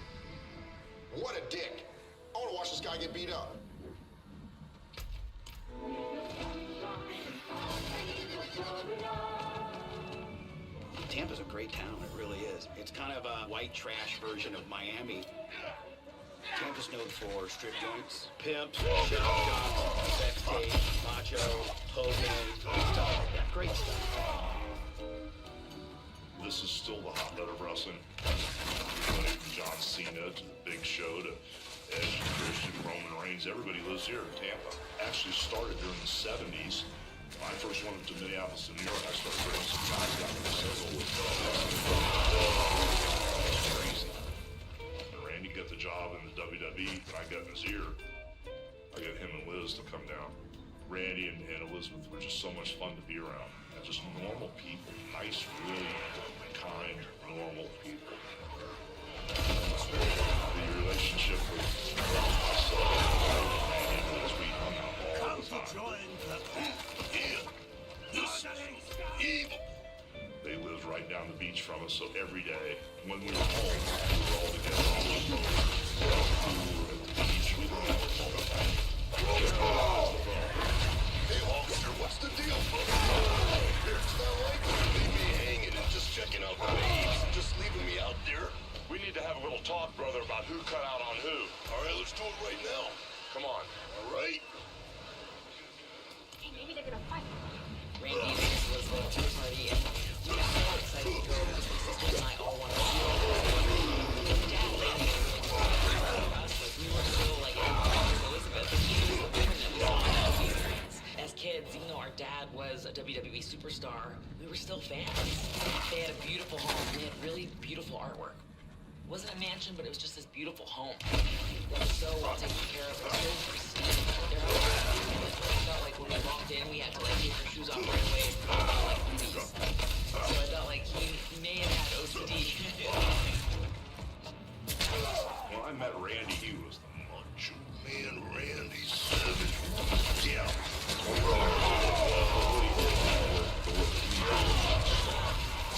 What a dick. I want to watch this guy get beat up. Tampa's a great town, it really is. It's kind of a white trash version of Miami. Tampa's known for strip joints, pimps, shop jobs, sex tape, macho, hogan, stuff like that. Great stuff. This is still the hotbed of wrestling. Everybody from John Cena to the Big Show to Edge, Christian, Roman Reigns, everybody lives here in Tampa. Actually started during the 70s. When I first went to Minneapolis to New York, I started bringing some guys down to the circle with crazy. And Randy got the job in the WWE, and I got Nazir. I got him and Liz to come down. Randy and Elizabeth were just so much fun to be around. And just normal people, nice, really kind, normal people. The relationship with myself and Liz, we hung out all the time. Evil. They lived right down the beach from us, so every day when we were home, we were all together on the boat. We were at the beach. We didn't have a phone. Hey, officer, what's the deal? It's not like leave me hanging and just checking out the waves and just leaving me out there. We need to have a little talk, brother, about who cut out on who. All right, let's do it right now. Come on. All right. Hey, maybe they're gonna fight. Randy and Elizabeth to the party, and we were so excited to go because my sister and I all wanted to go. Dad Randy us, like we were so like Elizabeth, and she was the woman that we all had to experience. As kids, even though our dad was a WWE superstar, we were still fans. They had a beautiful home. They had really beautiful artwork. It wasn't a mansion, but it was just this beautiful home. It was so well taken care of. It was so pristine. Their house felt like when we walked in, we had to like take our shoes off right away and put on like booties. So I felt like he may have had OCD. When I met Randy, he was the macho man, Randy Savage. Yeah.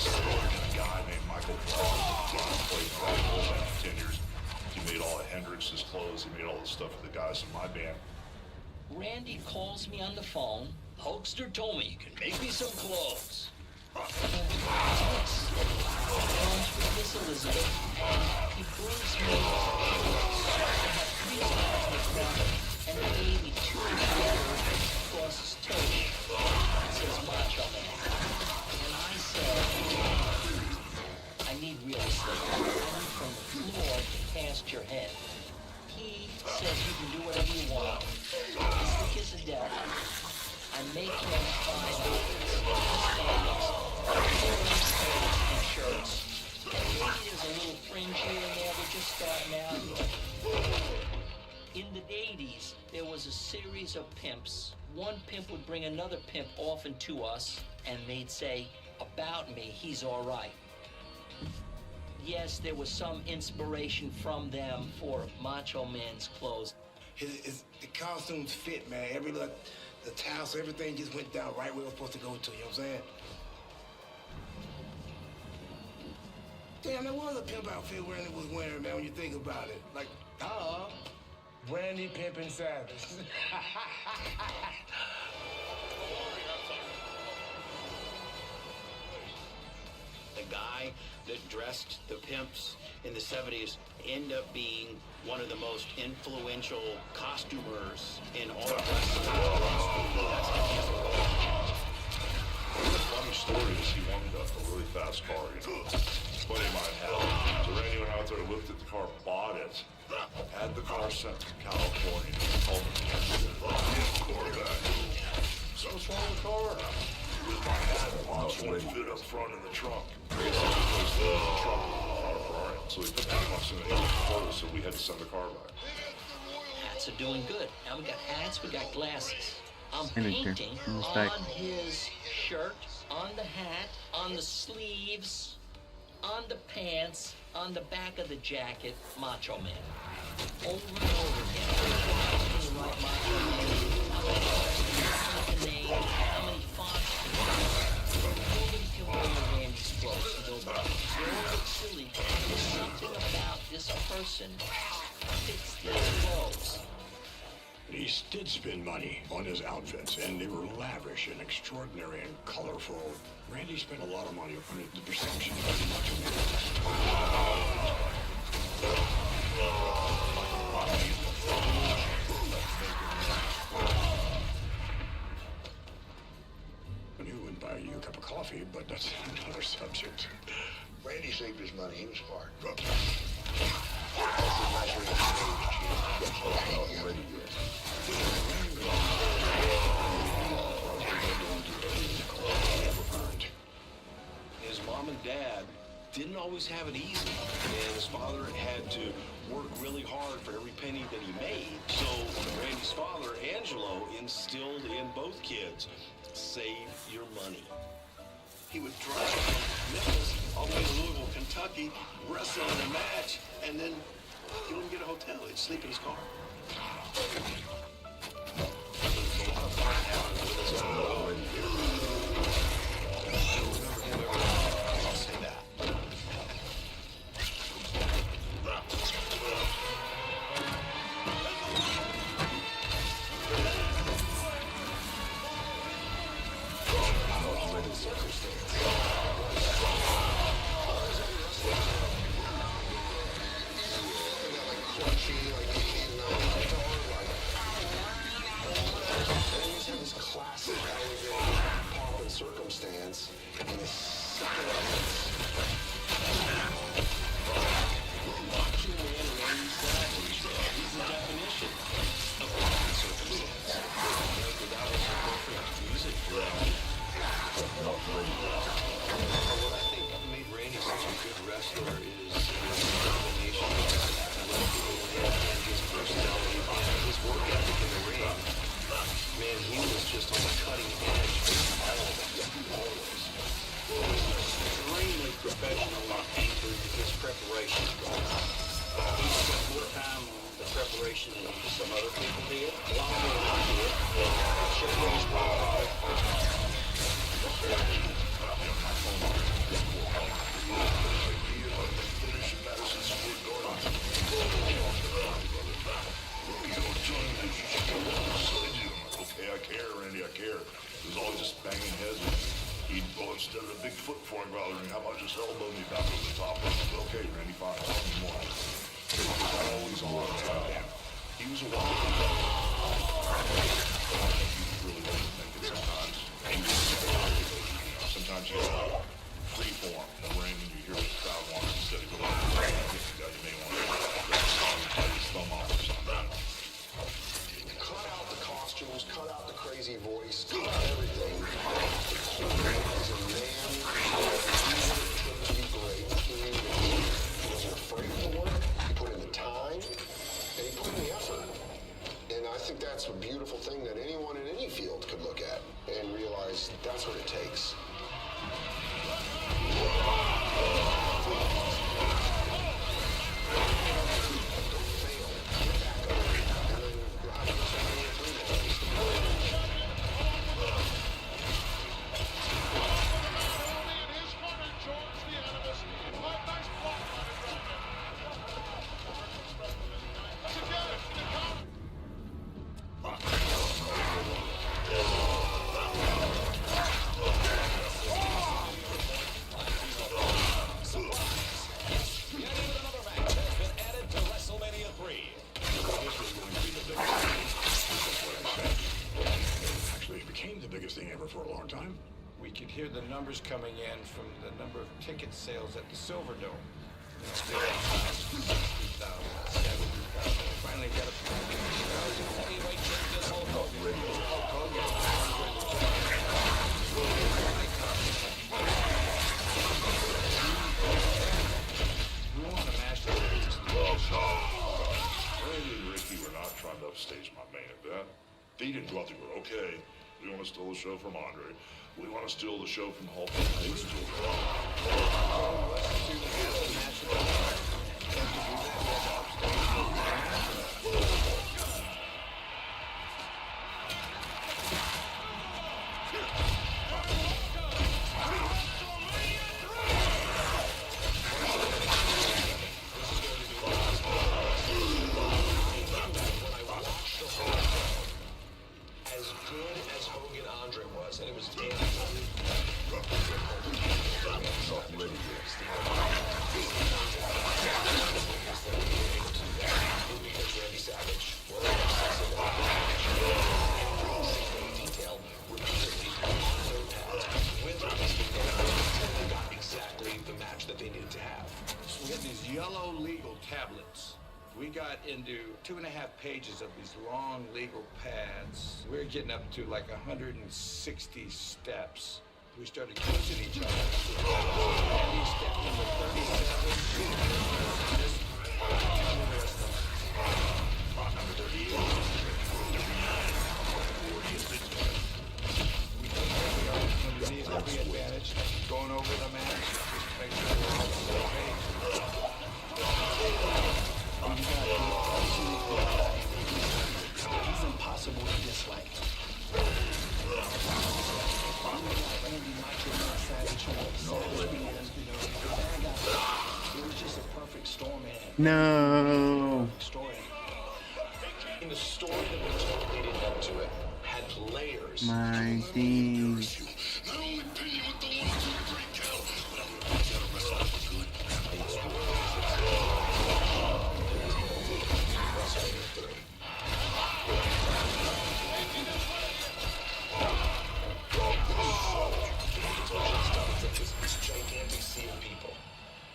A guy named Michael played volleyball for 10 years. He made all of Hendrix's clothes. He made all the stuff for the guys in my band. Randy calls me on the phone. Hulkster told me you can make me some clothes. Miss Elizabeth, he brings me and he gave me 2 across his toe. It says Macho Man. And I said, I need real estate. I need from the floor to past your head. He says you can do whatever you want. It's the kiss of death. I make him buy and shirts. And maybe there's a little fringe here and there. We're just starting out. In the 80s, there was a series of pimps. One pimp would bring another pimp often to us, and they'd say, about me, he's all right. Yes, there was some inspiration from them for Macho Man's clothes. The costumes fit, man. Every look, the tassel, everything just went down right where it was supposed to go to, you know what I'm saying? Damn, there was a pimp outfit Randy was wearing, man, when you think about it. Like, Randy Pimpin' Savage. The guy that dressed the pimps in the 70s ended up being one of the most influential costumers in all of wrestling. That's The funny story is he wanted a really fast car, you know. Buddy of mine had it. So Randy went out there, looked at the car, bought it, had the car sent to California, told him, get the car back. So what's wrong with the car? With my hat, box won't fit up front in the trunk. So we put that box in the photo, so we had to send the car back. Hats are doing good. Now we got hats, we got glasses. I'm Anything. painting Respect. on his shirt, on the hat, on the sleeves, on the pants, on the back of the jacket, Macho Man. Over and over again. Right, Macho Man. How many names, how many fonts can you use? Nobody can wear Randy's clothes. Nobody. They're all look silly. There's something about this person fits their clothes. He did spend money on his outfits, and they were lavish and extraordinary and colorful. Randy spent a lot of money on the perception of Macho Man. I wouldn't buy you a cup of coffee, but that's another subject. Randy saved his money. He was smart. His mom and dad didn't always have it easy, and his father had to work really hard for every penny that he made. So Randy's father, Angelo, instilled in both kids, save your money. He would drive from Memphis all the way to Louisville, Kentucky, wrestle in a match, and then he wouldn't get a hotel. He'd sleep in his car. I'll say that. Classic elevated pomp and circumstance, and the second Macho Man Randy Savage, he's the definition of pomp and circumstance. That was appropriate music for him. What I think made Randy such a good wrestler is his combination of athletic and his personality and his work ethic in the ring. Man, he was just on the cutting edge of all of it. Always. He was extremely professional and anchored in his preparation. He spent more time on the preparation than some other people did. A lot more than I did. It showed his Okay, I care, Randy, I care. It was always just banging heads. He'd go instead of a big foot before I go out there, how about just elbow me back over the top? Okay, Randy, fine, tell me more. He was always on time. He was a wild guy. You really didn't think it sometimes. Sometimes you go free form. And Randy, you hear what the crowd wants instead of going, you may want to cut his thumb off or something. cut out the costumes, cut out the crazy voice, cut out everything. He's a man to be great. He wasn't afraid of the work. He put in the time, and he put in the effort. And I think that's a beautiful thing that anyone in any field could look at and realize that's what it takes. We could hear the numbers coming in from the number of ticket sales at the Silver Dome. 50,000, 60,000, 70,000. Finally got up to 50,000. Heavyweight champion Hulk Hogan. Hulk Hogan. We want a match that is Randy and Ricky were not trying to upstage my main event. They didn't go out there and go, okay, we want to steal the show from Andre. We want to steal the show from Hulk. They steal As good as Hogan Andre was, and it was damn Randy Savage, detail repeatedly on notepads with they got exactly the match that they needed to have. We had these yellow legal tablets. We got into 2.5 pages of these long legal pads. We were getting up to like 160 steps. We started quizzing each other. Andy stepped number 37. Just tell me the rest of them. Number 38. We take every opportunity and every advantage going over the match. Just make sure we're all on the same page. He's impossible to dislike. It was just a perfect storm. No. In the story that we told leading up to it had layers. My thing. Not only pin you with the 1, 2, 3 count, but I'm gonna put you out of wrestling for good. This gigantic sea of people.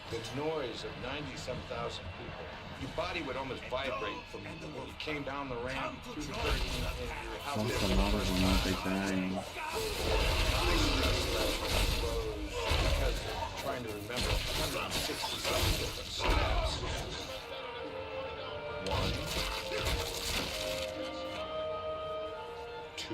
The noise of 90-some-thousand people. Your body would almost vibrate from when you came down the ramp through the curtain and your house. That's a lot of them that they dying. Because they're trying to remember 160-something different steps. 1, 2,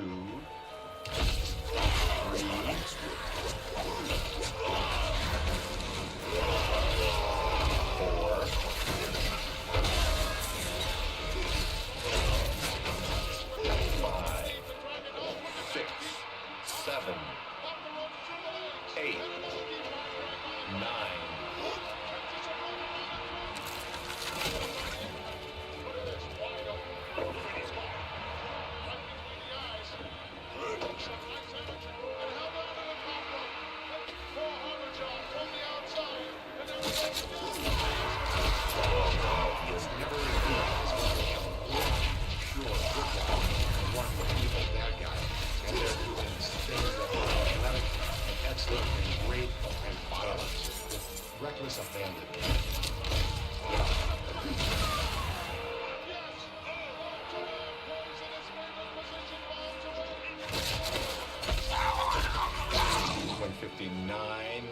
7, 8, 9. Reckless abandon. $159,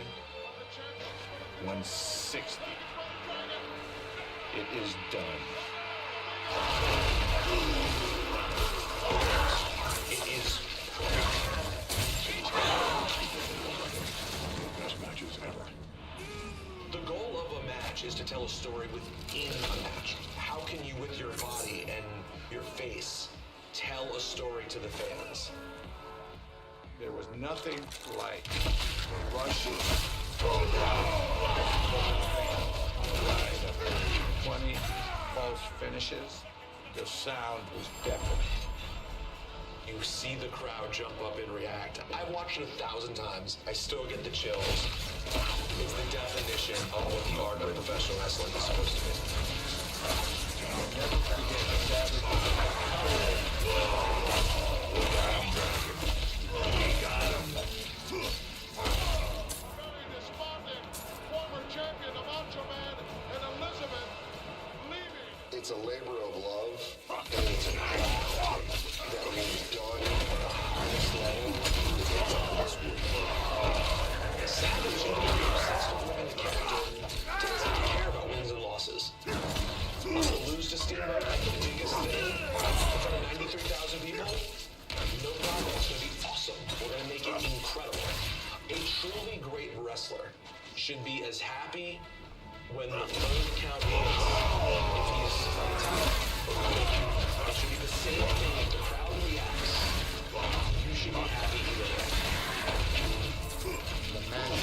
160. It is done. It is Best matches ever. the goal of a match is to tell a story within a match. How can you, with your body and your face, tell a story to the fans? There was nothing like rushing 20 false finishes. The sound was deafening. You see the crowd jump up and react. I've watched it 1,000 times. I still get the chills. It's the definition of what the art of professional wrestling is supposed to be. Never forget the Savage. We got him. wrestler should be as happy when the third count hits if he's on top or it should be the same thing if the crowd reacts. You should be happy either way. The match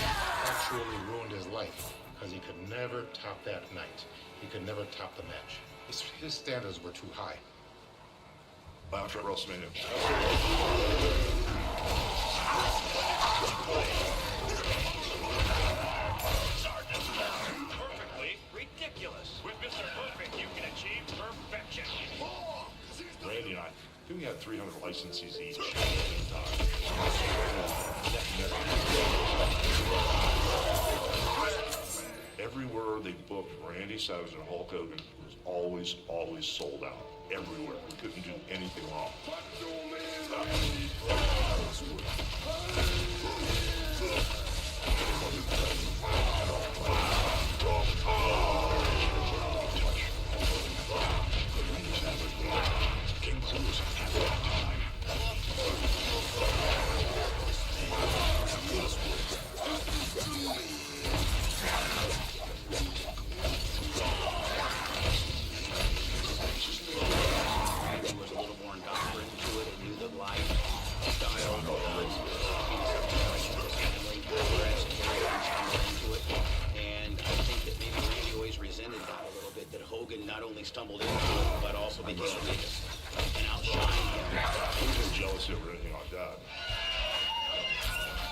actually ruined his life because he could never top that night. He could never top the match. His standards were too high. After WrestleMania. Perfectly ridiculous. With Mr. Perfect, you can achieve perfection. Randy and I think we had 300 licensees each. Everywhere they booked Randy Savage and Hulk Hogan was always sold out. Everywhere. We couldn't do anything wrong. Not only stumbled into it, but also became the biggest and outshined him. He wasn't jealous over anything like that.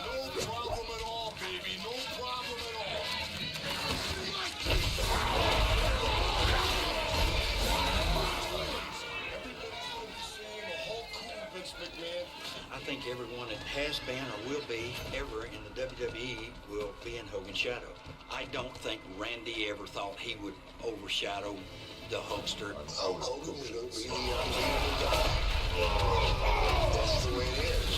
No problem at all, baby. No problem at all. I think everyone that has been or will be ever in the WWE will be in Hogan's shadow. I don't think Randy ever thought he would overshadow the Hulkster. Hogan was going to be the guy. That's the way it is.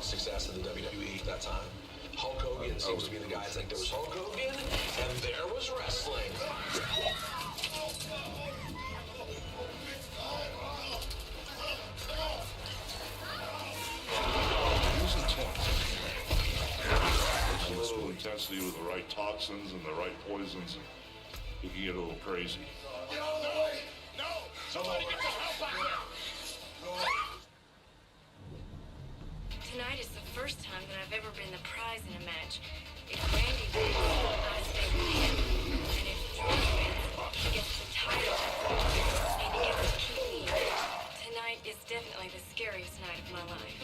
Success of the WWE at that time. Hulk Hogan seems to be the guy. I think there was Hulk Hogan, and there was wrestling. He was intense. A little intensity with the right toxins and the right poisons, and he can get a little crazy. Get out of the way! No! Somebody get the hell back there! Tonight is the first time that I've ever been the prize in a match. If Randy wins, I stay with him. And if George wins, he gets the title. And he gets to keep me. Tonight is definitely the scariest night of my life.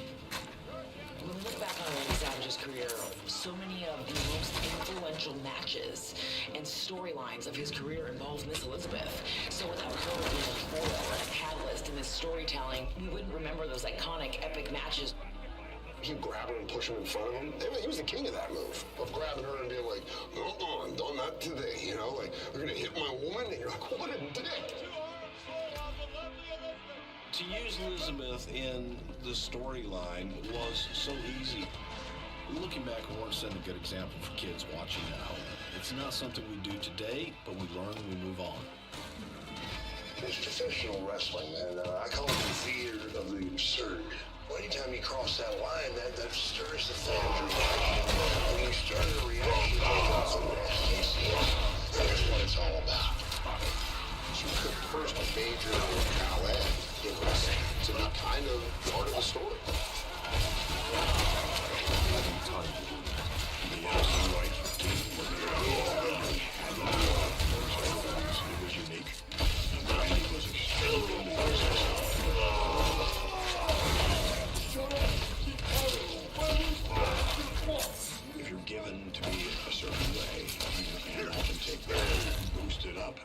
When we look back on Randy Savage's career, so many of the most influential matches and storylines of his career involves Miss Elizabeth. So without her being a foil and a catalyst in this storytelling, we wouldn't remember those iconic, epic matches. He'd grab her and push him in front of him. He was the king of that move, of grabbing her and being like, I'm done that today, you know? Like, they're going to hit my woman, and you're like, what a dick! To use Elizabeth in the storyline was so easy. Looking back, we weren't setting a good example for kids watching at home. It's not something we do today, but we learn and we move on. It's professional wrestling, and I call it the theater of the absurd. Anytime you cross that line, that stirs the fans. When you start a reaction, that's what it's all about. You could first major ballet in wrestling to be kind of part of the story. It was unique. It was extremely if you're given to be a certain way, and I can take that and boost it up,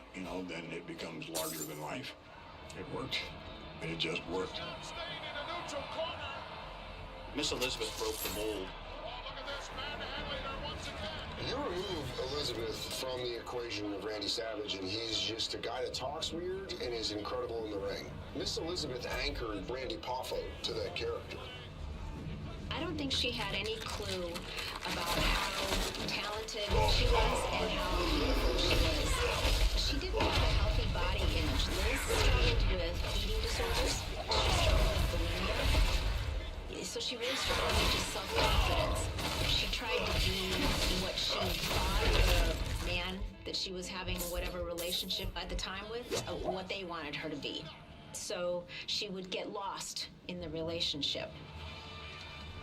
then it becomes larger than life. It worked. It just worked. Miss Elizabeth broke the mold. You remove Elizabeth from the equation of Randy Savage, and he's just a guy that talks weird and is incredible in the ring. Miss Elizabeth anchored Brandy Poffo to that character. I don't think she had any clue about how talented she was and how beautiful she was. She didn't have a healthy body image. Liz struggled with eating disorders. She struggled with bulimia. So she really struggled with just self-confidence. She tried to be what she thought the man that she was having whatever relationship at the time with, what they wanted her to be. So she would get lost in the relationship.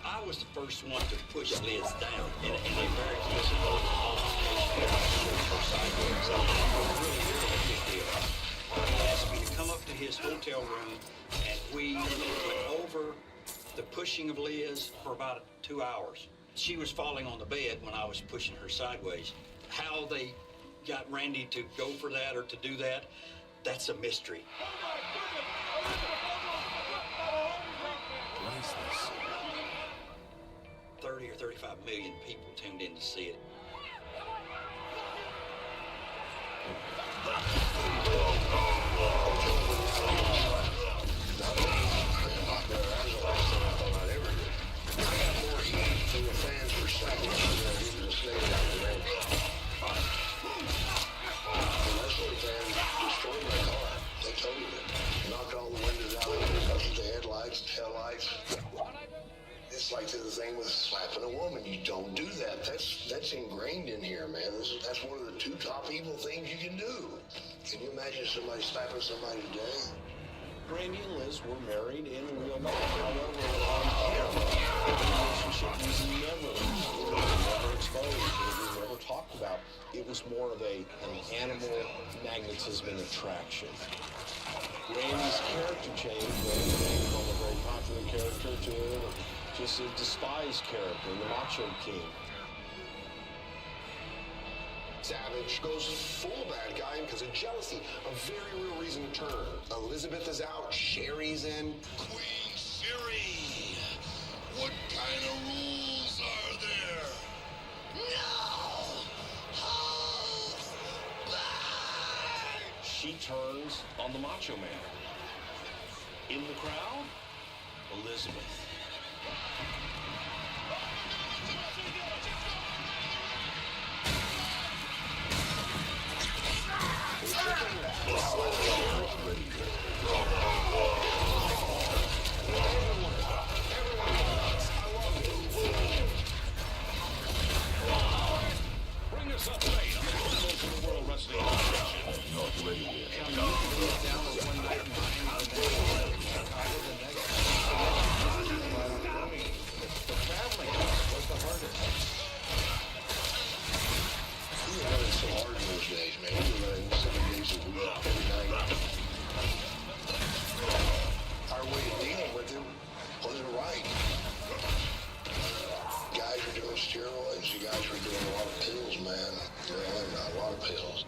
I was the first one to push Liz down in a very physical, her sideways. So it was really a big deal. He asked me to come up to his hotel room, and we went over the pushing of Liz for about 2 hours. She was falling on the bed when I was pushing her sideways. How they got Randy to go for that or to do that, that's a mystery. What is this? 30 or 35 million people tuned in to see it. Knocked all the windows out, the headlights, taillights. It's like the thing with slapping a woman. You don't do that. That's ingrained in here, man. That's one of the 2 top evil things you can do. Can you imagine somebody slapping somebody today? Randy and Liz were married in real life. However, on camera, the relationship was never exposed. It was never talked about. It was more of an animal magnetism and attraction. Randy's character changed. Randy went from a very confident character to just a despised character, the Macho King. Savage goes full bad guy because of jealousy, a very real reason to turn. Elizabeth is out, Sherry's in. Queen Siri, what kind of rules are there? No! She turns on the Macho Man. In the crowd, Elizabeth. Bring us up to date on the Chronicles of the World Wrestling Federation. North Radio. We were running so hard in those days, man. We were running 7 days a week, every night. Our way of dealing with it wasn't right. Guys were doing steroids. You guys were doing a lot of pills, man. A lot of pills.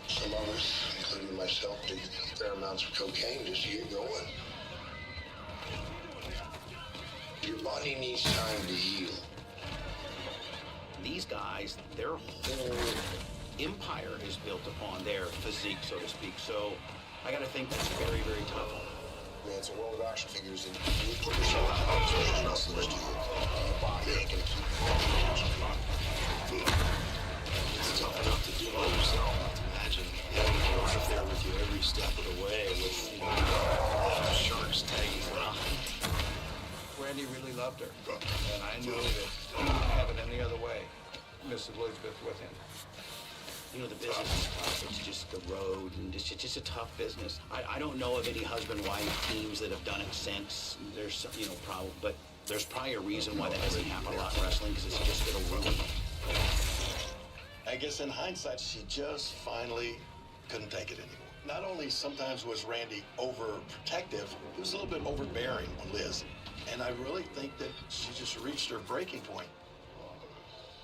Some of us, including myself, did fair amounts of cocaine just to get going. Your body needs time to heal. These guys, their whole empire is built upon their physique, so to speak. So I got to think that's very, very tough. Man, it's a world of action figures, and you put yourself out there, so there's nothing to do. Your body ain't gonna keep you. It's tough enough to do by yourself. Imagine having to right there with you every step of the way with sharks tagging around. Randy really loved her, and I knew that he wouldn't have it any other way. Miss Elizabeth with him. You know, the business is tough. It's just the road, and it's just a tough business. I don't know of any husband-wife teams that have done it since. There's some, probably, but there's probably a reason why that doesn't happen a lot in wrestling, because it's just going to ruin. I guess in hindsight, she just finally couldn't take it anymore. Not only sometimes was Randy overprotective, he was a little bit overbearing on Liz. And I really think that she just reached her breaking point.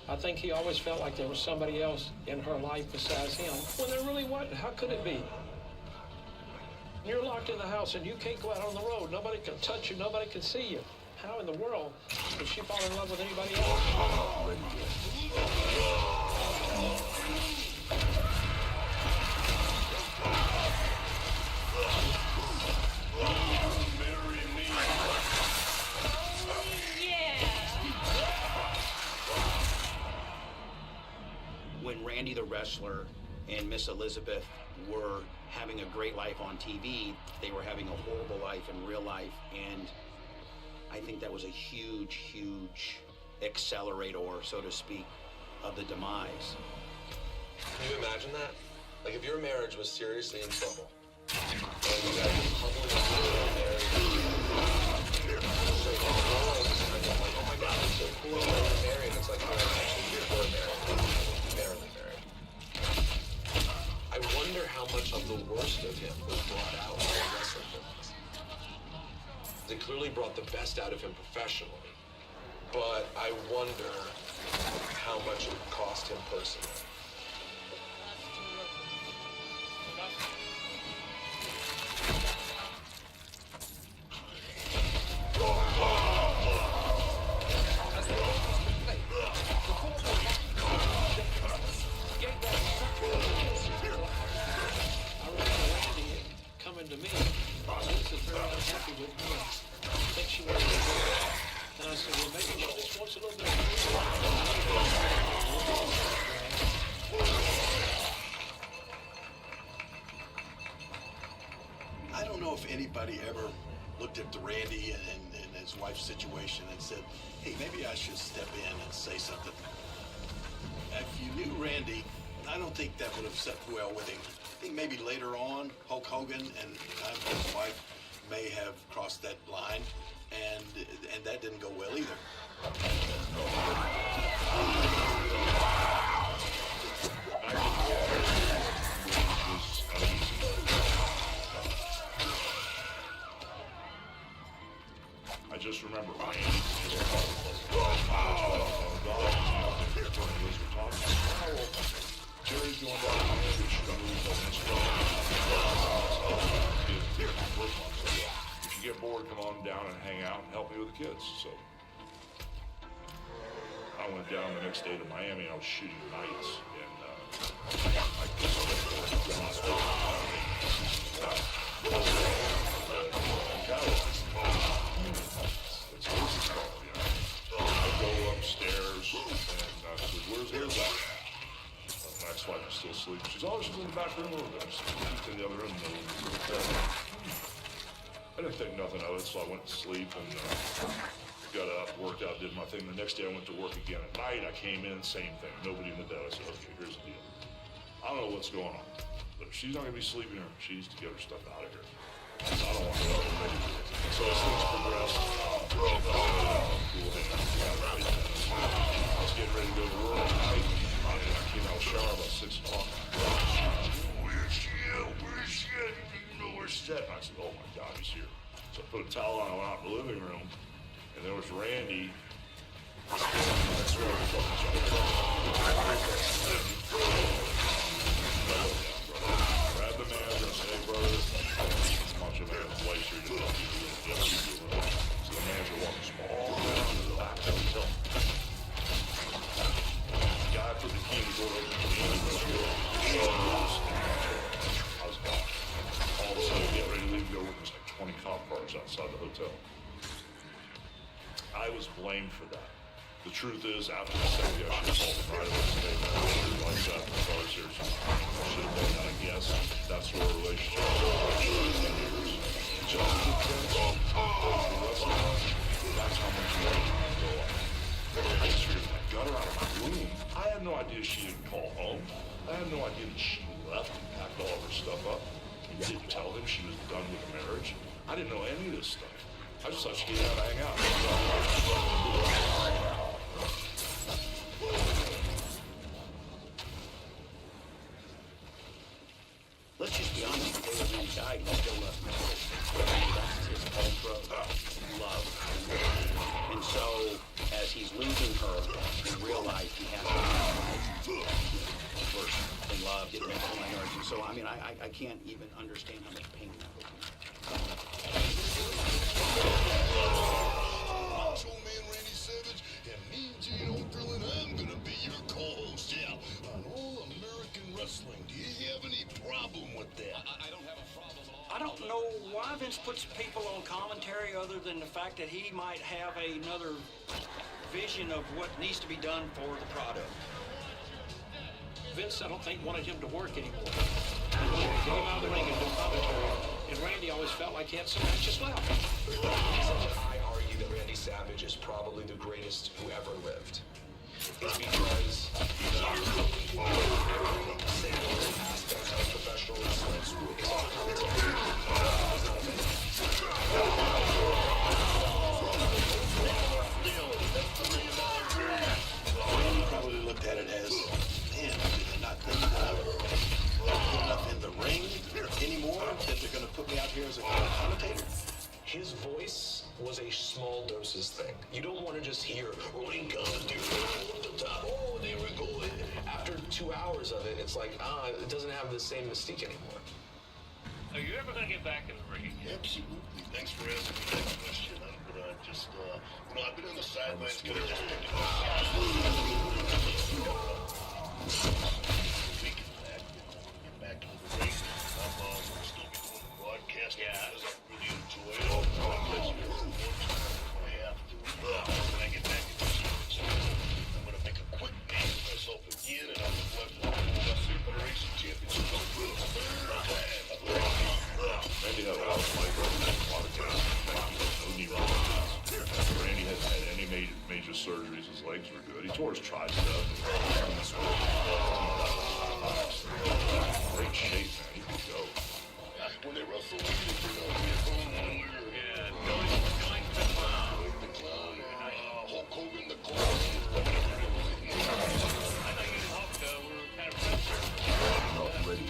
I think he always felt like there was somebody else in her life besides him, when there really wasn't. How could it be? You're locked in the house and you can't go out on the road. Nobody can touch you. Nobody can see you. How in the world would she fall in love with anybody else? Randy the wrestler and Miss Elizabeth were having a great life on TV. They were having a horrible life in real life, and I think that was a huge, huge accelerator, so to speak, of the demise. Can you imagine that? Like, if your marriage was seriously in trouble, and you guys were publicly married, so the world is kind of like, oh my God, it's so cool that you're married. It's like, you're actually married, barely married. I wonder how much of the worst of him was brought out in the wrestling business. They clearly brought the best out of him professionally, but I wonder how much it cost him personally. Coming to me, she was very unhappy with me. I think she wanted to go. And I said, well, maybe she just wants a little bit I don't know if anybody ever looked at Randy and his wife's situation and said, hey, maybe I should step in and say something. If you knew Randy, I don't think that would have set well with him. I think maybe later on, Hulk Hogan and his wife may have crossed that line, and that didn't go well either. I just remember Jerry's going down to my age. If you get bored, come on down and hang out and help me with the kids. So I went down the next day to Miami and I was shooting nights. And I go upstairs and I said, where's Liz at? My ex-wife is still asleep. She's in the back room over there. She's in the other room. I didn't think nothing of it, so I went to sleep and got up, worked out, did my thing. The next day I went to work again. At night I came in, same thing. Nobody in the bed. I said, okay, here's the deal. I don't know what's going on, but if she's not going to be sleeping here, she needs to get her stuff out of here. I don't want to know. So as things progressed, I was getting ready to go to work at night, and I came out of the shower about 6 o'clock. Where's she at? Where's she at? You know where she's at? And I said, oh my God, he's here. So I put a towel on, I went out in the living room, and there was Randy. Grab the manager and say, hey brother, Macho Man's wife's here to help you. So the manager walks all down to the back of the hotel. The guy put the key in the door open for the I was gone. All of a sudden, get ready to leave, go with us like 20 cop cars outside the hotel. I was blamed for that. The truth is, after the second, I should have called him right away and said, like that, the cars here. I should have done that, I guess. That's where a relationship is. Just the that's how much money you go on. I just figured, I got her out of my room. I had no idea she didn't call home. I had no idea that she left and packed all of her stuff up. And didn't tell him she was done with the marriage. I didn't know any of this stuff. I just thought she didn't have to hang out. Let's just be honest, the day that Randy died, he still left me. That's his ultra love. And so, as he's losing her, in real life, he has to first in love, get mental marriage. And so, I mean, I can't even understand how much pain that would be. Macho Man Randy Savage and me, Gino Thrillin', I'm gonna be your co-host, yeah, on All American Wrestling. Do you have any problem with that? I don't have a problem at all. I don't know why Vince puts people on commentary other than the fact that he might have another vision of what needs to be done for the product. Vince, I don't think, wanted him to work anymore. Get him out of the ring and do commentary. And Randy always felt like he had some matches left. The reason that I argue that Randy Savage is probably the greatest who ever lived is because every single aspect of professional wrestling is on commentary. It's not a Randy probably looked at it as, man, they're not thinking that I'm good enough in the ring anymore, that they're going to put me out here as a commentator. His voice was a small doses thing. You don't want to just hear ring commentary at the top. Oh, there we go. After 2 hours of it, it's like, it doesn't have the same mystique anymore. Are you ever going to get back in the ring again? Absolutely. Thanks for asking me that question. I'm gonna just, I've been on the sidelines, kind of just picking up. Get back in the ring. I'm still be doing the broadcast because I really enjoy it. I have to. When I get back in the sports, I'm gonna make a quick name for myself again, and I'm gonna Wrestling Federation Championship for the third time. Randy had a lot of fight on that podcast. No knee replacements. Randy hasn't had any major surgeries. His legs were good. He tore his tricep. Great shape, man. He could go. When they wrestle, we going the clown. Hulk Hogan the clown. I know you and Hulk were kind of friends. Not ready.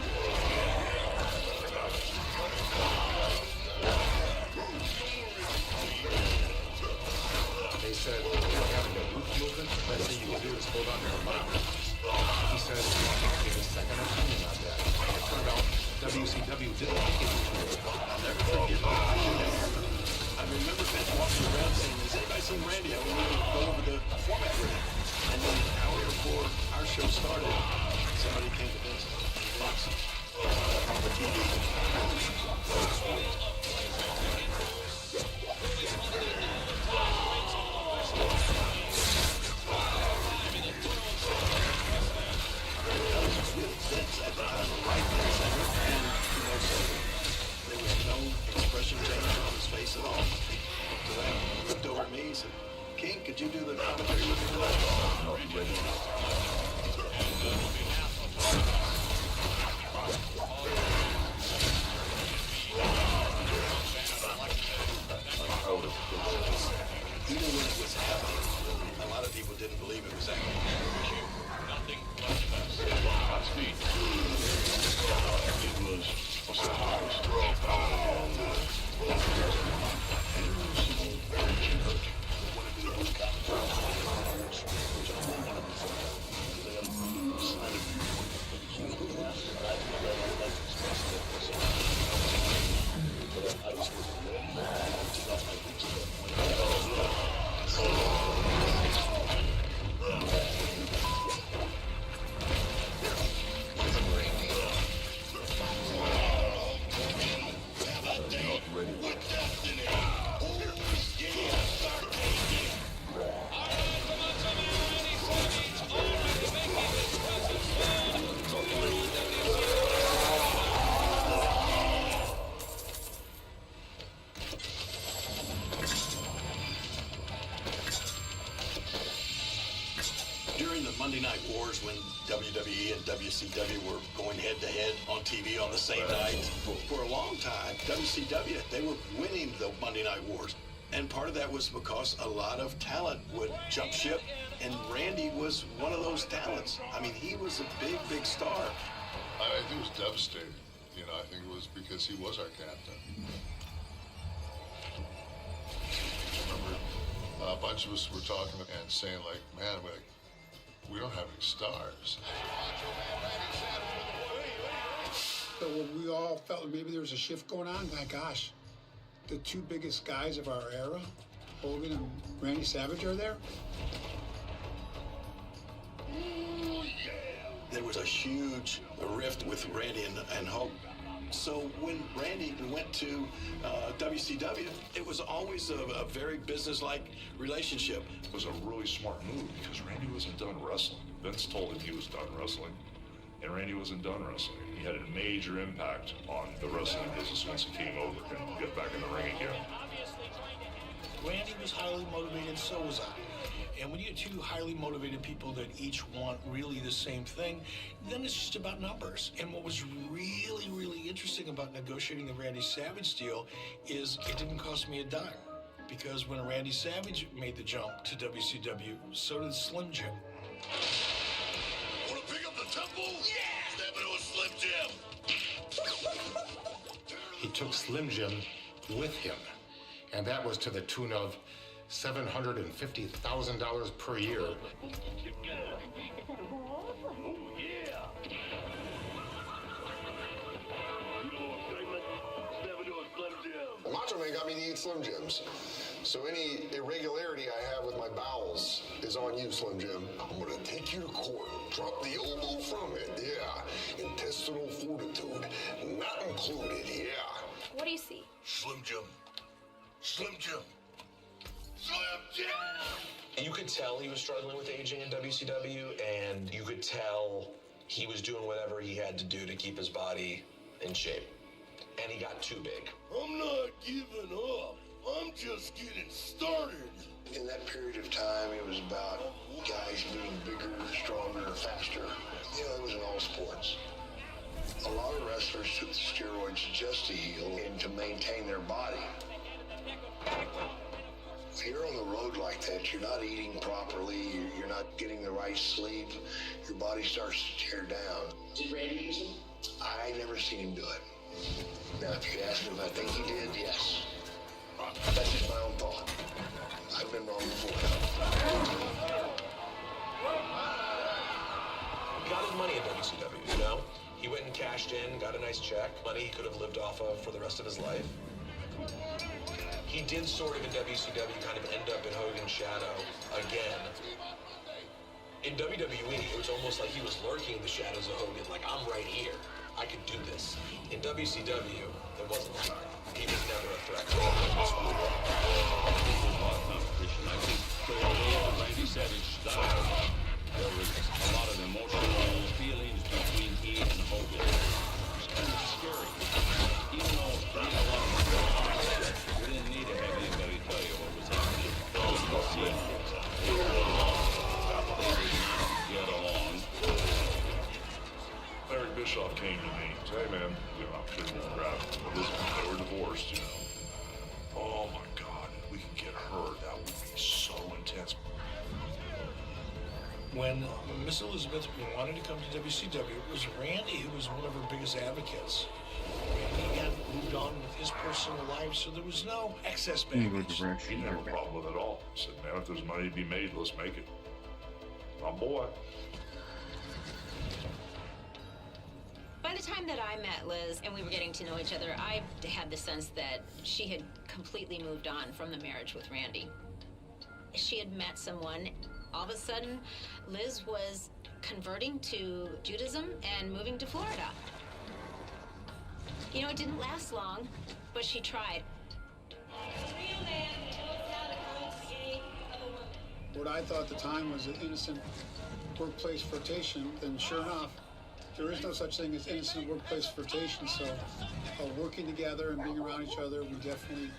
They said, you're having a roof movement, the best thing you can do is hold on to your mouth. He said, I'll give a second opinion on that. It turned out WCW didn't think it was true. I'll never forget that. I remember Vince walking around saying, has anybody seen Randy? I want to go over the format with him. And then an hour before our show started, somebody came to Vince on the TV. Vince at the time, right there, center, and there was no expression change on his face at all. So then he looked over at me and said, King, could you do the commentary with me tonight? Not ready. Even when it was happening, a lot of people didn't believe it was happening. Nothing but the best. Godspeed. It was a surprise. During the Monday Night Wars, when WWE and WCW were going head-to-head on TV on the same night, for a long time, WCW, they were winning the Monday Night Wars. And part of that was because a lot of talent would jump ship, and Randy was one of those talents. I mean, he was a big, big star. I think it was devastating. You know, I think it was because he was our captain. I remember a bunch of us were talking and saying, like, man, we don't have any stars. So we all felt maybe there was a shift going on. My gosh, the two biggest guys of our era, Hogan and Randy Savage, are there. There was a huge rift with Randy and Hulk. So when Randy went to WCW, it was always a very business-like relationship. It was a really smart move because Randy wasn't done wrestling. Vince told him he was done wrestling. And Randy wasn't done wrestling. He had a major impact on the wrestling business once he came over and got back in the ring again. Randy was highly motivated, so was I. And when you get two highly motivated people that each want really the same thing, then it's just about numbers. And what was really, really interesting about negotiating the Randy Savage deal is it didn't cost me a dime. Because when Randy Savage made the jump to WCW, so did Slim Jim. Want to pick up the temple? Yeah! Step into a Slim Jim. He took Slim Jim with him, and that was to the tune of $750,000 per year. Macho Man got me to eat Slim Jims. So any irregularity I have with my bowels is on you, Slim Jim. I'm gonna take you to court. Drop the elbow from it, yeah. Intestinal fortitude, not included, yeah. What do you see? Slim Jim. Slim Jim. Slim Jim! And you could tell he was struggling with aging in WCW, and you could tell he was doing whatever he had to do to keep his body in shape. And he got too big. I'm not giving up. I'm just getting started. In that period of time, it was about guys being bigger, stronger, faster. You know, it was in all sports. A lot of wrestlers took the steroids just to heal and to maintain their body. When you're on the road like that, you're not eating properly, you're not getting the right sleep, your body starts to tear down. Did Randy use him? I never seen him do it. Now, if you ask me if I think he did, yes. That's just my own thought. I've been wrong before. He got his money in WCW, you know? He went and cashed in, got a nice check, money he could have lived off of for the rest of his life. He did sort of in WCW kind of end up in Hogan's shadow again. In WWE, it was almost like he was lurking in the shadows of Hogan, like, I'm right here. I could do this. In WCW, it wasn't like that. He was never a threat. Competition. I think the way the Randy Savage style, there was a lot of emotional feelings between he and Hogan. It was kind of scary. Even though we didn't need to have anybody tell you what was happening. You could see it. They did not get along. Eric Bischoff came to me and said, hey man, you know, I'm sure we'll grab Elizabeth, they were divorced, you know. Oh my God, if we could get her, that would be so intense. When Miss Elizabeth wanted to come to WCW, it was Randy who was one of her biggest advocates. Randy had moved on with his personal life, so there was no excess baggage. He didn't have a problem with it at all. He said, man, if there's money to be made, let's make it. My boy. By the time that I met Liz and we were getting to know each other, I had the sense that she had completely moved on from the marriage with Randy. She had met someone. All of a sudden, Liz was converting to Judaism and moving to Florida. You know, it didn't last long, but she tried. What I thought at the time was an innocent workplace flirtation, then sure enough, there is no such thing as innocent workplace flirtation, so working together and being around each other, we definitely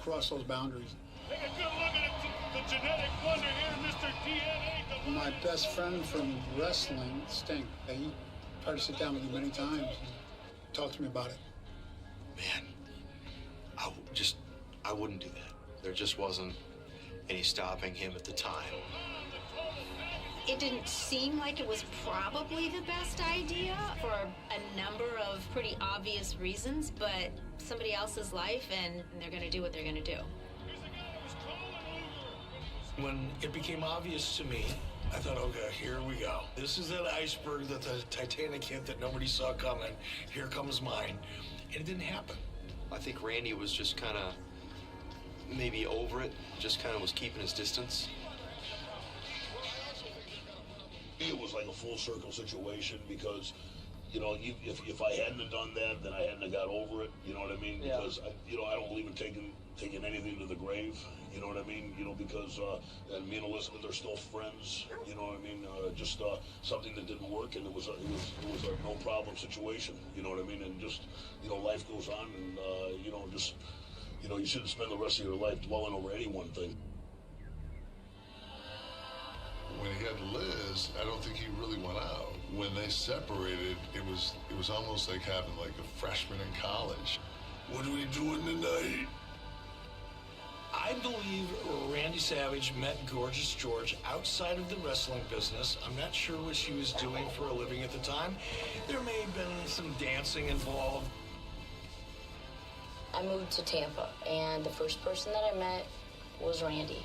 cross those boundaries. Take a good look at the genetic wonder here, Mr. DNA. My best friend from wrestling, Sting, he tried to sit down with me many times and talk to me about it. Man, I wouldn't do that. There just wasn't any stopping him at the time. It didn't seem like it was probably the best idea for a number of pretty obvious reasons, but somebody else's life, and they're going to do what they're going to do. When it became obvious to me, I thought, okay, here we go. This is that iceberg that the Titanic hit that nobody saw coming. Here comes mine. And it didn't happen. I think Randy was just kind of maybe over it, just kind of was keeping his distance. It was like a full circle situation because You know, if I hadn't have done that, then I hadn't have got over it. You know what I mean? Yeah. Because I don't believe in taking anything to the grave. You know what I mean? You know, because and me and Elizabeth are still friends. You know what I mean? Just something that didn't work, and it was a no problem situation. You know what I mean? And just life goes on, and you shouldn't spend the rest of your life dwelling over any one thing. When he had Liz, I don't think he really went out. When they separated, it was almost like having like a freshman in college. What are we doing tonight? I believe Randy Savage met Gorgeous George outside of the wrestling business. I'm not sure what she was doing for a living at the time. There may have been some dancing involved. I moved to Tampa, and the first person that I met was Randy.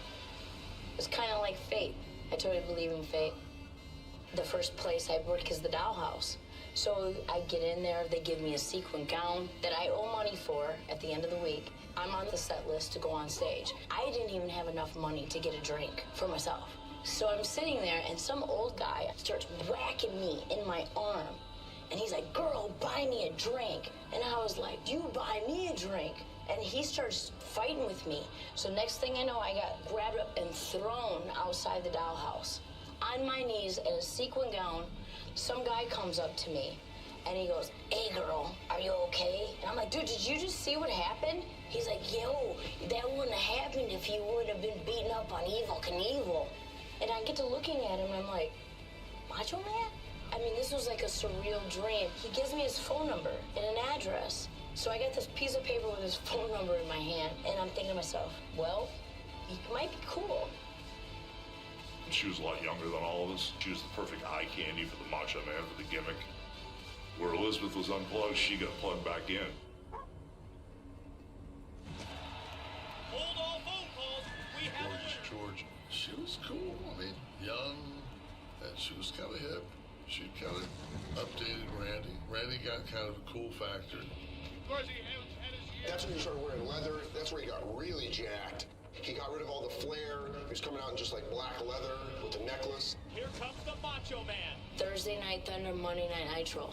It was kind of like fate. I totally believe in fate. The first place I work is the dollhouse. So I get in there, they give me a sequin gown that I owe money for at the end of the week. I'm on the set list to go on stage. I didn't even have enough money to get a drink for myself. So I'm sitting there, and some old guy starts whacking me in my arm. And he's like, "Girl, buy me a drink." And I was like, "You buy me a drink?" And he starts fighting with me. So next thing I know, I got grabbed up and thrown outside the dollhouse. On my knees in a sequin gown, some guy comes up to me and he goes, "Hey girl, are you okay?" And I'm like, "Dude, did you just see what happened?" He's like, "Yo, that wouldn't have happened if you would have been beaten up on Evel Knievel." And I get to looking at him and I'm like, "Macho Man?" I mean, this was like a surreal dream. He gives me his phone number and an address. So I got this piece of paper with his phone number in my hand, and I'm thinking to myself, well, he might be cool. She was a lot younger than all of us. She was the perfect eye candy for the Macho Man, for the gimmick. Where Elizabeth was unplugged, she got plugged back in. Hold all phone calls. We have George, she was cool. I mean, young, and she was kind of hip. She kind of updated Randy. Randy got kind of a cool factor. That's when he started wearing leather. That's where he got really jacked. He got rid of all the flair. He was coming out in just like black leather with the necklace. Here comes the Macho Man. Thursday Night Thunder, Monday Night Nitro.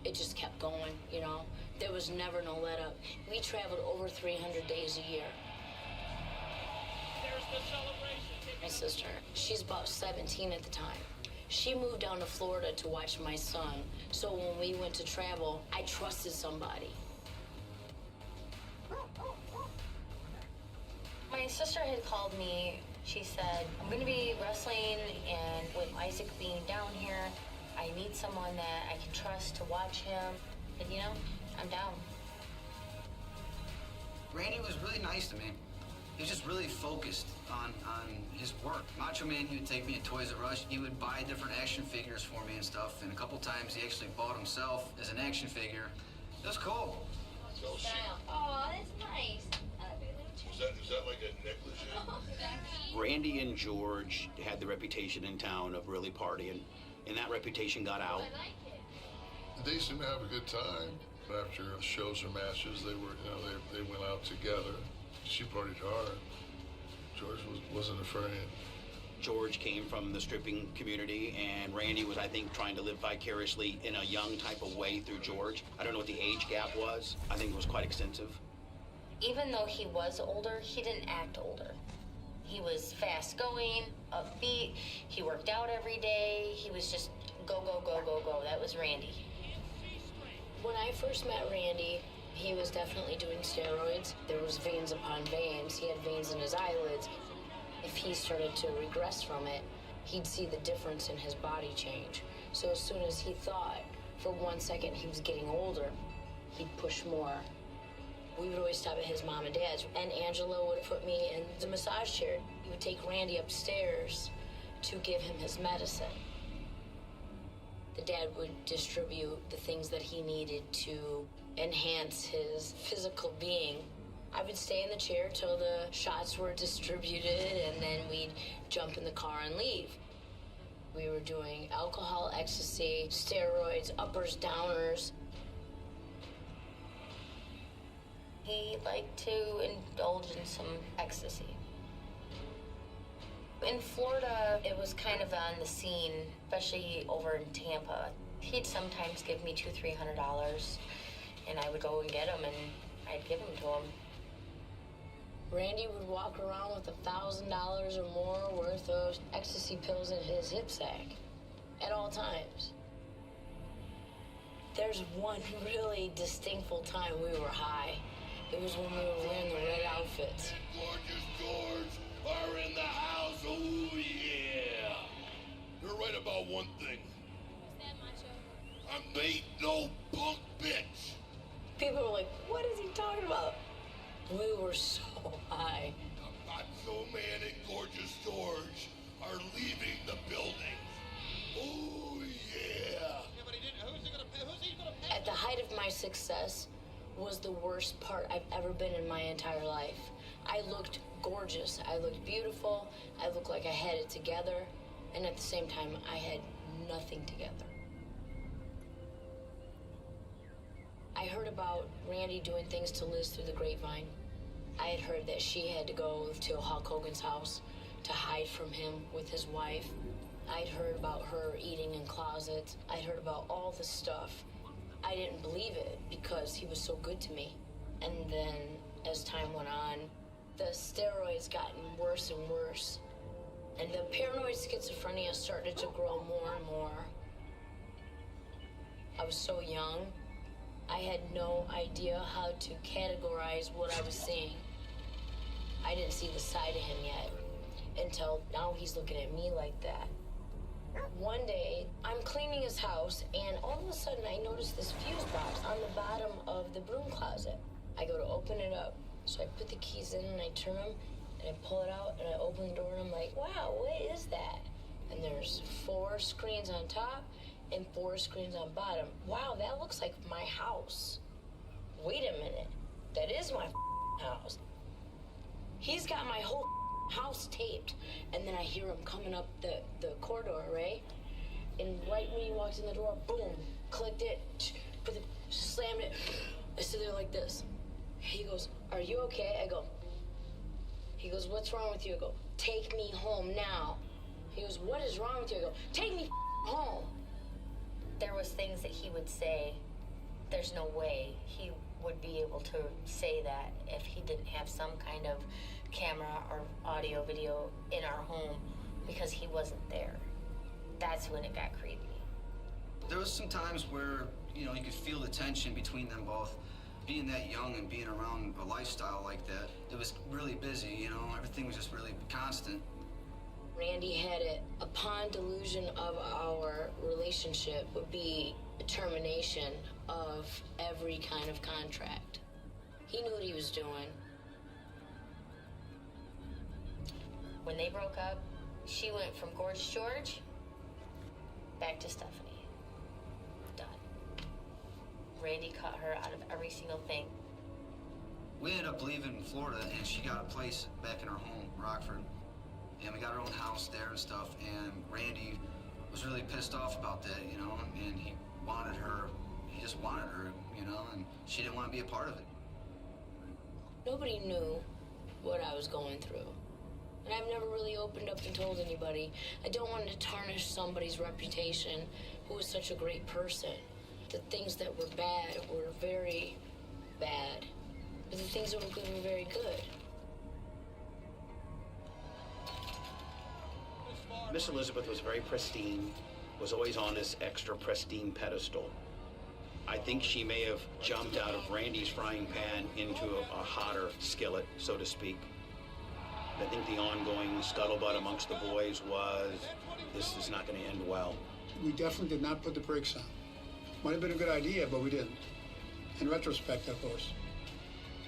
It just kept going, you know. There was never no let up. We traveled over 300 days a year. There's the celebration. My sister, she's about 17 at the time. She moved down to Florida to watch my son. So when we went to travel, I trusted somebody. My sister had called me. She said, "I'm going to be wrestling, and with Isaac being down here, I need someone that I can trust to watch him." And, you know, I'm down. Randy was really nice to me. He was just really focused on his work. Macho Man, he would take me to Toys R Us. He would buy different action figures for me and stuff. And a couple times he actually bought himself as an action figure. It was cool. Oh, that's nice. Is that like a negligee? Randy and George had the reputation in town of really partying, and that reputation got out. They seemed to have a good time. After shows or matches, they were, they went out together. She partied hard. George wasn't afraid. George came from the stripping community, and Randy was, I think, trying to live vicariously in a young type of way through George. I don't know what the age gap was. I think it was quite extensive. Even though he was older, he didn't act older. He was fast-going, upbeat. He worked out every day. He was just go, go, go, go, go. That was Randy. When I first met Randy, he was definitely doing steroids. There was veins upon veins. He had veins in his eyelids. If he started to regress from it, he'd see the difference in his body change. So as soon as he thought for 1 second he was getting older, he'd push more. We would always stop at his mom and dad's, and Angela would put me in the massage chair. He would take Randy upstairs to give him his medicine. The dad would distribute the things that he needed to enhance his physical being. I would stay in the chair till the shots were distributed, and then we'd jump in the car and leave. We were doing alcohol, ecstasy, steroids, uppers, downers. He liked to indulge in some ecstasy. In Florida, it was kind of on the scene, especially over in Tampa. He'd sometimes give me $200-300, and I would go and get them, and I'd give them to him. Randy would walk around with $1,000 or more worth of ecstasy pills in his hip sack at all times. There's one really distinctful time we were high. It was when we were wearing the red outfits. Gorgeous George are in the house. Oh, yeah. You're right about one thing. I ain't no punk bitch. People were like, what is he talking about? We were so high. Macho Man and Gorgeous George are leaving the building. Oh, yeah. At the height of my success was the worst part I've ever been in my entire life. I looked gorgeous. I looked beautiful. I looked like I had it together. And at the same time, I had nothing together. I heard about Randy doing things to Liz through the grapevine. I had heard that she had to go to Hulk Hogan's house to hide from him with his wife. I'd heard about her eating in closets. I'd heard about all the stuff. I didn't believe it because he was so good to me. And then, as time went on, the steroids gotten worse and worse. And the paranoid schizophrenia started to grow more and more. I was so young. I had no idea how to categorize what I was seeing. I didn't see the side of him yet until now he's looking at me like that. One day, I'm cleaning his house, and all of a sudden I notice this fuse box on the bottom of the broom closet. I go to open it up, so I put the keys in and I turn them, and I pull it out, and I open the door, and I'm like, wow, what is that? And there's 4 screens on top and 4 screens on bottom. Wow, that looks like my house. Wait a minute, that is my house. He's got my whole house taped. And then I hear him coming up the corridor, right? And right when he walked in the door, boom, clicked it, slammed it. I stood there like this. He goes, are you okay? I go, he goes, what's wrong with you? I go, take me home now. He goes, what is wrong with you? I go, take me home. There was things that he would say, there's no way he would be able to say that if he didn't have some kind of camera or audio video in our home because he wasn't there. That's when it got creepy. There was some times where, you could feel the tension between them both. Being that young and being around a lifestyle like that, it was really busy, everything was just really constant. Randy had it upon delusion of our relationship would be a termination of every kind of contract. He knew what he was doing. When they broke up, she went from Gorgeous George back to Stephanie. Done. Randy cut her out of every single thing. We ended up leaving Florida, and she got a place back in her home, Rockford. And we got our own house there and stuff, and Randy was really pissed off about that, and he wanted her, he just wanted her, and she didn't want to be a part of it. Nobody knew what I was going through. And I've never really opened up and told anybody. I don't want to tarnish somebody's reputation who was such a great person. The things that were bad were very bad, but the things that were good were very good. Miss Elizabeth was very pristine, was always on this extra pristine pedestal. I think she may have jumped out of Randy's frying pan into a hotter skillet, so to speak. I think the ongoing scuttlebutt amongst the boys was, this is not going to end well. We definitely did not put the brakes on. Might have been a good idea, but we didn't. In retrospect, of course.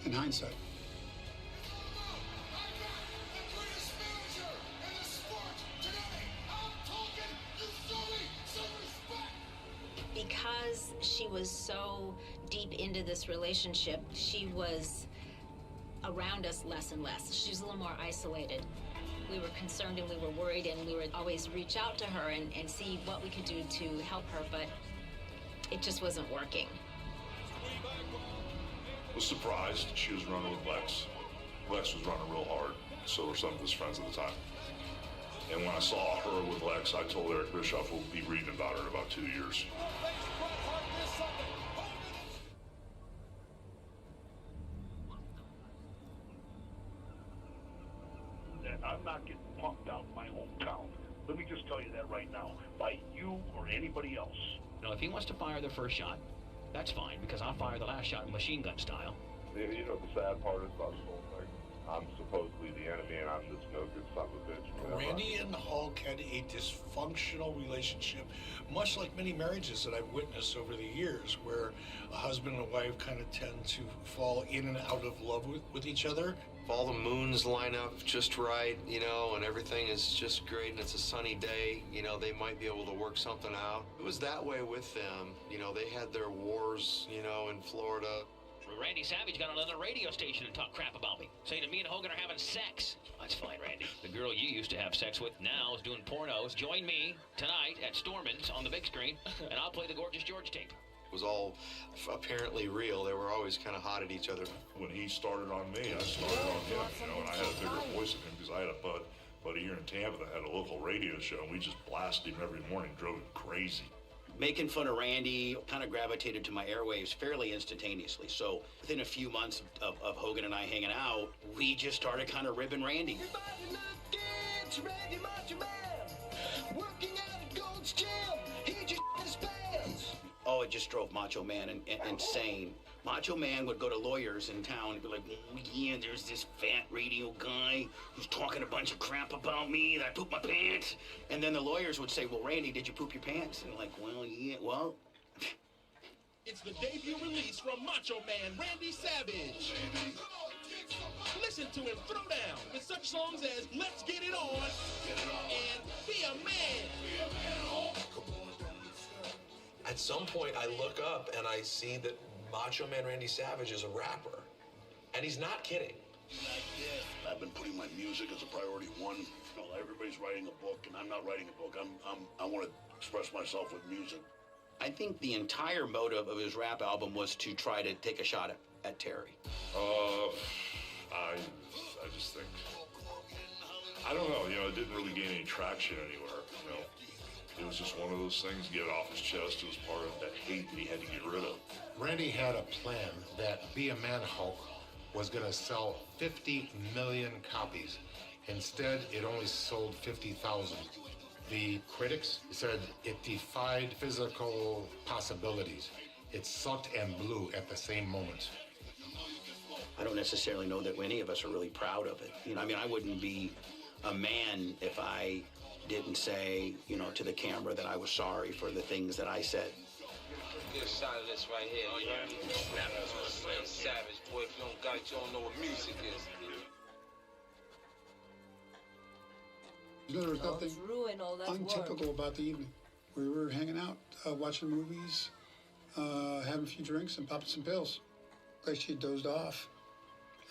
In hindsight. Because she was so deep into this relationship, she was around us less and less. She was a little more isolated. We were concerned and we were worried, and we would always reach out to her and see what we could do to help her, but it just wasn't working. I was surprised she was running with Lex. Lex was running real hard, so were some of his friends at the time. And when I saw her with Lex, I told Eric Bischoff we'll be reading about her in about 2 years. And I'm not getting punked out in my hometown. Let me just tell you that right now, by you or anybody else. You know, if he wants to fire the first shot, that's fine, because I'll fire the last shot machine gun style. You know, the sad part about this whole thing, I'm supposedly the enemy, and I'm this no good son of a bitch. Randy and Hulk had a dysfunctional relationship, much like many marriages that I've witnessed over the years, where a husband and a wife kind of tend to fall in and out of love with each other. If all the moons line up just right, you know, and everything is just great and it's a sunny day, you know, they might be able to work something out. It was that way with them. You know, they had their wars, you know, in Florida. Randy Savage got on another radio station and talked crap about me, saying that me and Hogan are having sex. That's fine, Randy. The girl you used to have sex with now is doing pornos. Join me tonight at Storman's on the big screen, and I'll play the Gorgeous George tape. It was all apparently real. They were always kind of hot at each other. When he started on me, I started on him, you know, and I had a bigger voice than him because I had a buddy here in Tampa that had a local radio show, and we just blasted him every morning, drove him crazy. Making fun of Randy kind of gravitated to my airwaves fairly instantaneously. So within a few months of Hogan and I hanging out, we just started kind of ribbing Randy. Oh, it just drove Macho Man insane. Macho Man would go to lawyers in town and be like, oh, yeah, there's this fat radio guy who's talking a bunch of crap about me, that I pooped my pants. And then the lawyers would say, well, Randy, did you poop your pants? And like, well, yeah, well. It's the debut release from Macho Man Randy Savage. Listen to him throw down with such songs as Let's Get It On and Be a Man. At some point, I look up and I see that Macho Man Randy Savage is a rapper. And he's not kidding. I've been putting my music as a priority one. You know, everybody's writing a book, and I'm not writing a book. I want to express myself with music. I think the entire motive of his rap album was to try to take a shot at Terry. I just think, I don't know, you know, it didn't really gain any traction anywhere, you know. It was just one of those things, get it off his chest. It was part of that hate that he had to get rid of. Randy had a plan that Be a Man Hulk was going to sell 50 million copies. Instead, it only sold 50,000. The critics said it defied physical possibilities. It sucked and blew at the same moment. I don't necessarily know that any of us are really proud of it. You know, I mean, I wouldn't be a man if I didn't say, you know, to the camera that I was sorry for the things that I said. Get a shot of this right here. Oh, yeah. Savage, boy, if you don't got it, you don't know what music is. You know, there was nothing untypical about the evening. We were hanging out, watching movies, having a few drinks and popping some pills. Like she had dozed off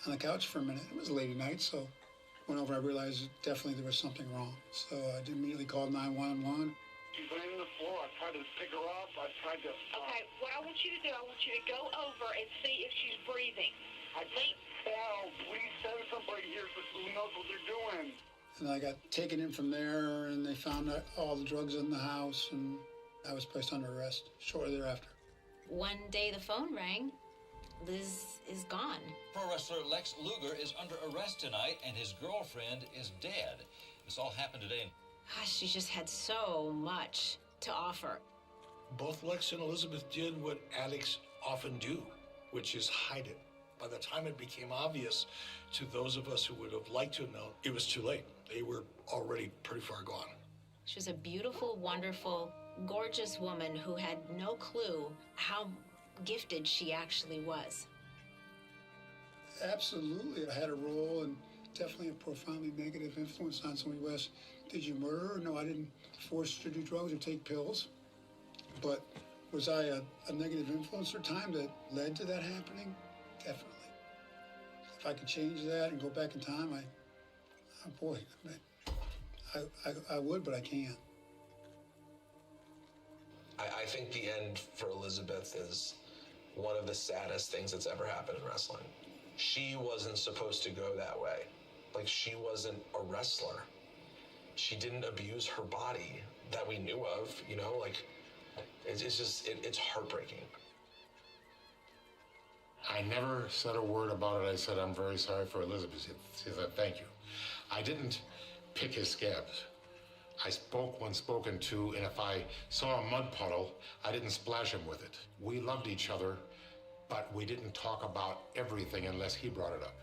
on the couch for a minute. It was a late at night, so went over. I realized definitely there was something wrong. So I immediately called 911. She's laying on the floor. I tried to pick her up. I tried to... Okay, what I want you to do, I want you to go over and see if she's breathing. I fell. Please send somebody here who knows what they're doing. And I got taken in from there, and they found all the drugs in the house, and I was placed under arrest shortly thereafter. One day the phone rang. Liz is gone. Pro wrestler Lex Luger is under arrest tonight, and his girlfriend is dead. This all happened today. Gosh, she just had so much to offer. Both Lex and Elizabeth did what addicts often do, which is hide it. By the time it became obvious to those of us who would have liked to have known, it was too late. They were already pretty far gone. She was a beautiful, wonderful, gorgeous woman who had no clue how gifted she actually was. Absolutely. I had a role and definitely a profoundly negative influence on somebody who asked, did you murder her? No, I didn't force her to do drugs or take pills. But was I a negative influence or time that led to that happening? Definitely. If I could change that and go back in time, I would, but I can't. I think the end for Elizabeth is one of the saddest things that's ever happened in wrestling. She wasn't supposed to go that way. Like, she wasn't a wrestler. she didn't abuse her body that we knew of, you know, like, it's heartbreaking. I never said a word about it. I said, I'm very sorry for Elizabeth. She said, thank you. I didn't pick his scabs. I spoke when spoken to, and if I saw a mud puddle, I didn't splash him with it. We loved each other, but we didn't talk about everything unless he brought it up.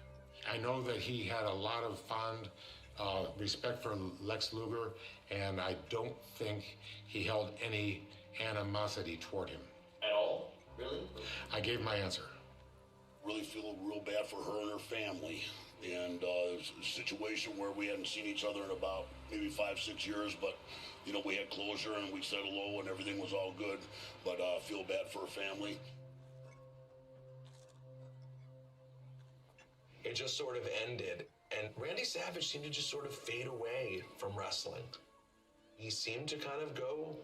I know that he had a lot of fond respect for Lex Luger, and I don't think he held any animosity toward him. At all? Really? I gave my answer. Really feel real bad for her and her family. And it's a situation where we hadn't seen each other in about maybe 5-6 years, but you know, we had closure and we said hello and everything was all good. But feel bad for her family. It just sort of ended, and Randy Savage seemed to just sort of fade away from wrestling. He seemed to kind of go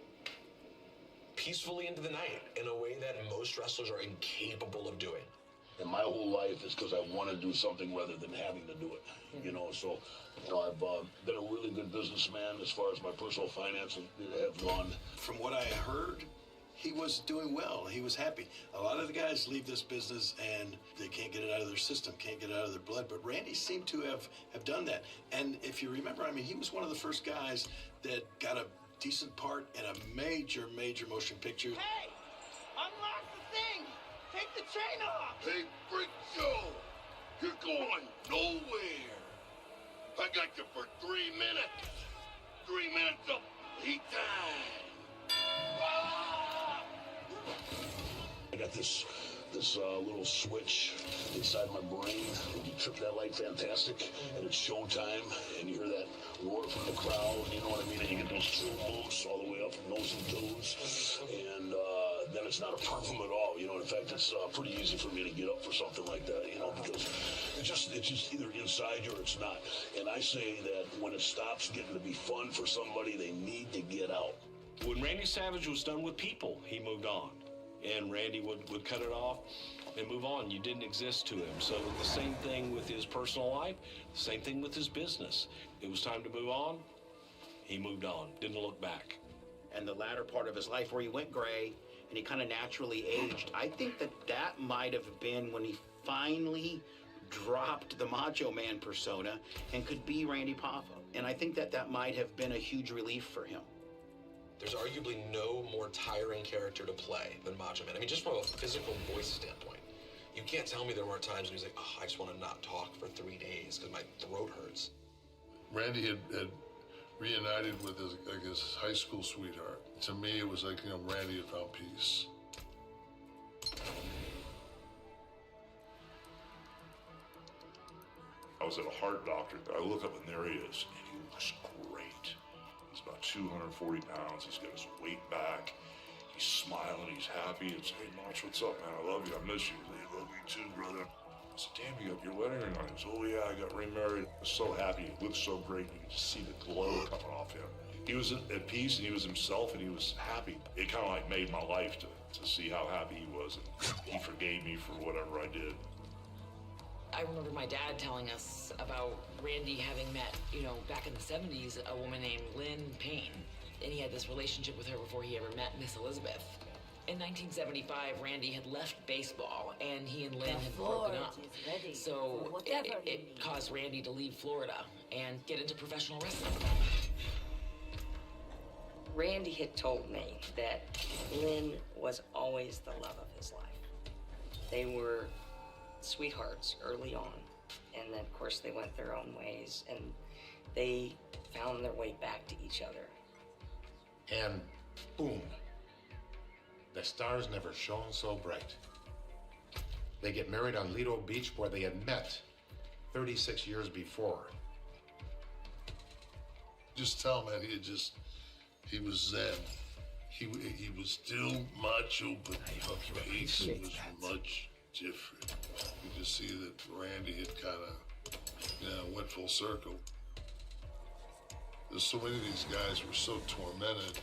peacefully into the night in a way that most wrestlers are incapable of doing. And my whole life is because I want to do something rather than having to do it. You know, so you know, I've been a really good businessman as far as my personal finances have gone. From what I heard, he was doing well. He was happy. A lot of the guys leave this business and they can't get it out of their system, can't get it out of their blood. But Randy seemed to have done that. And if you remember, I mean, he was one of the first guys that got a decent part in a major, major motion picture. Hey! Unlock the thing! Take the chain off! Hey, Freak Show! You're going nowhere! I got you for 3 minutes! 3 minutes of heat time! I got this little switch inside my brain. When you trip that light, fantastic, and it's showtime, and you hear that roar from the crowd, you know what I mean? And you get those chill bumps all the way up from nose and toes, and then it's not a problem at all. You know, in fact, it's pretty easy for me to get up for something like that, you know, because it's just either inside you or it's not. And I say that when it stops getting to be fun for somebody, they need to get out. When Randy Savage was done with people, he moved on. And Randy would cut it off and move on. You didn't exist to him. So the same thing with his personal life, the same thing with his business. It was time to move on. He moved on, didn't look back. And the latter part of his life where he went gray and he kind of naturally aged, I think that might have been when he finally dropped the Macho Man persona and could be Randy Papa. And I think that might have been a huge relief for him. There's arguably no more tiring character to play than Macho Man. I mean, just from a physical voice standpoint. You can't tell me there weren't times when he's like, oh, I just want to not talk for 3 days because my throat hurts. Randy had reunited with his high school sweetheart. To me, it was like, you know, Randy had found peace. I was at a heart doctor. I look up and there he is, and he looks great. He's about 240 pounds. He's got his weight back. He's smiling. He's happy. It's, hey, Mach, what's up, man? I love you. I miss you. Hey, I love you too, brother. I said, damn, you got your wedding ring on. He goes, oh, yeah, I got remarried. I was so happy. He looked so great. You could just see the glow coming off him. He was at peace, and he was himself, and he was happy. It kind of like made my life to see how happy he was. And he forgave me for whatever I did. I remember my dad telling us about Randy having met, you know, back in the 70s, a woman named Lynn Payne. And he had this relationship with her before he ever met Miss Elizabeth. In 1975, Randy had left baseball, and he and Lynn had broken up. So it caused Randy to leave Florida and get into professional wrestling. Randy had told me that Lynn was always the love of his life. They were sweethearts early on, and then of course they went their own ways, and they found their way back to each other. And boom, the stars never shone so bright. They get married on Lido Beach where they had met 36 years before. Just tell him that he was zen. He was still macho, but he was much different. You just see that Randy had kind of, went full circle. There's so many of these guys were so tormented,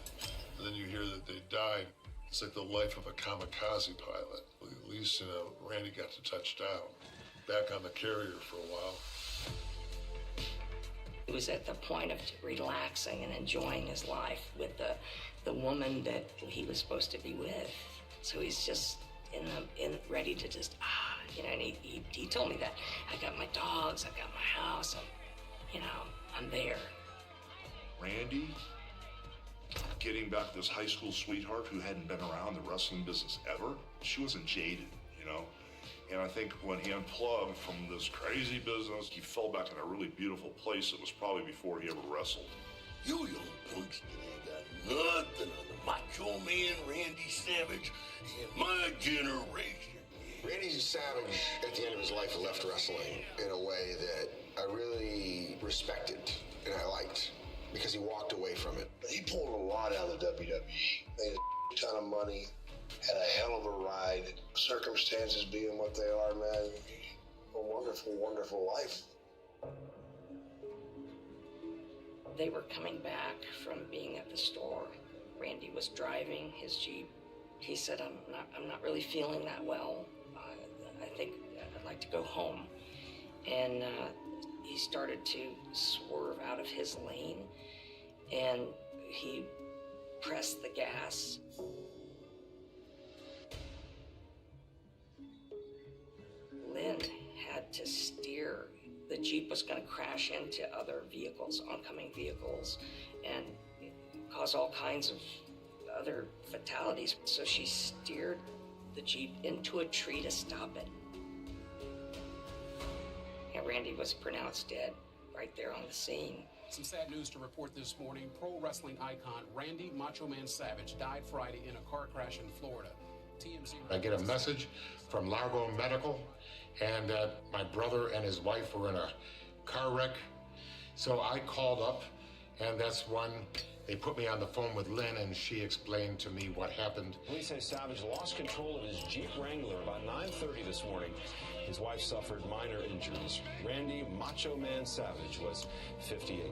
and then you hear that they died. It's like the life of a kamikaze pilot. At least, Randy got to touch down, back on the carrier for a while. He was at the point of relaxing and enjoying his life with the woman that he was supposed to be with. So he's just ready to just, and he told me that. I got my dogs, I got my house, I'm there. Randy, getting back this high school sweetheart who hadn't been around the wrestling business ever, she wasn't jaded, And I think when he unplugged from this crazy business, he fell back in a really beautiful place. It was probably before he ever wrestled. You young punks that ain't got nothing on the Macho Man Randy Savage in my generation. Randy Savage, at the end of his life, left wrestling in a way that I really respected and I liked because he walked away from it. He pulled a lot out of the WWE. Made a ton of money, had a hell of a ride. Circumstances being what they are, man, a wonderful, wonderful life. They were coming back from being at the store. Randy was driving his Jeep. He said, I'm not really feeling that well. I think I'd like to go home. And he started to swerve out of his lane, and he pressed the gas. Lynn had to steer. The Jeep was going to crash into other vehicles, oncoming vehicles, and cause all kinds of other fatalities. So she steered the Jeep into a tree to stop it. And Randy was pronounced dead right there on the scene. Some sad news to report this morning. Pro wrestling icon Randy Macho Man Savage died Friday in a car crash in Florida. TMZ. I get a message from Largo Medical, and that my brother and his wife were in a car wreck. So I called up, and that's when they put me on the phone with Lynn, and she explained to me what happened. Police say Savage lost control of his Jeep Wrangler about 9:30 this morning. His wife suffered minor injuries. Randy Macho Man Savage was 58.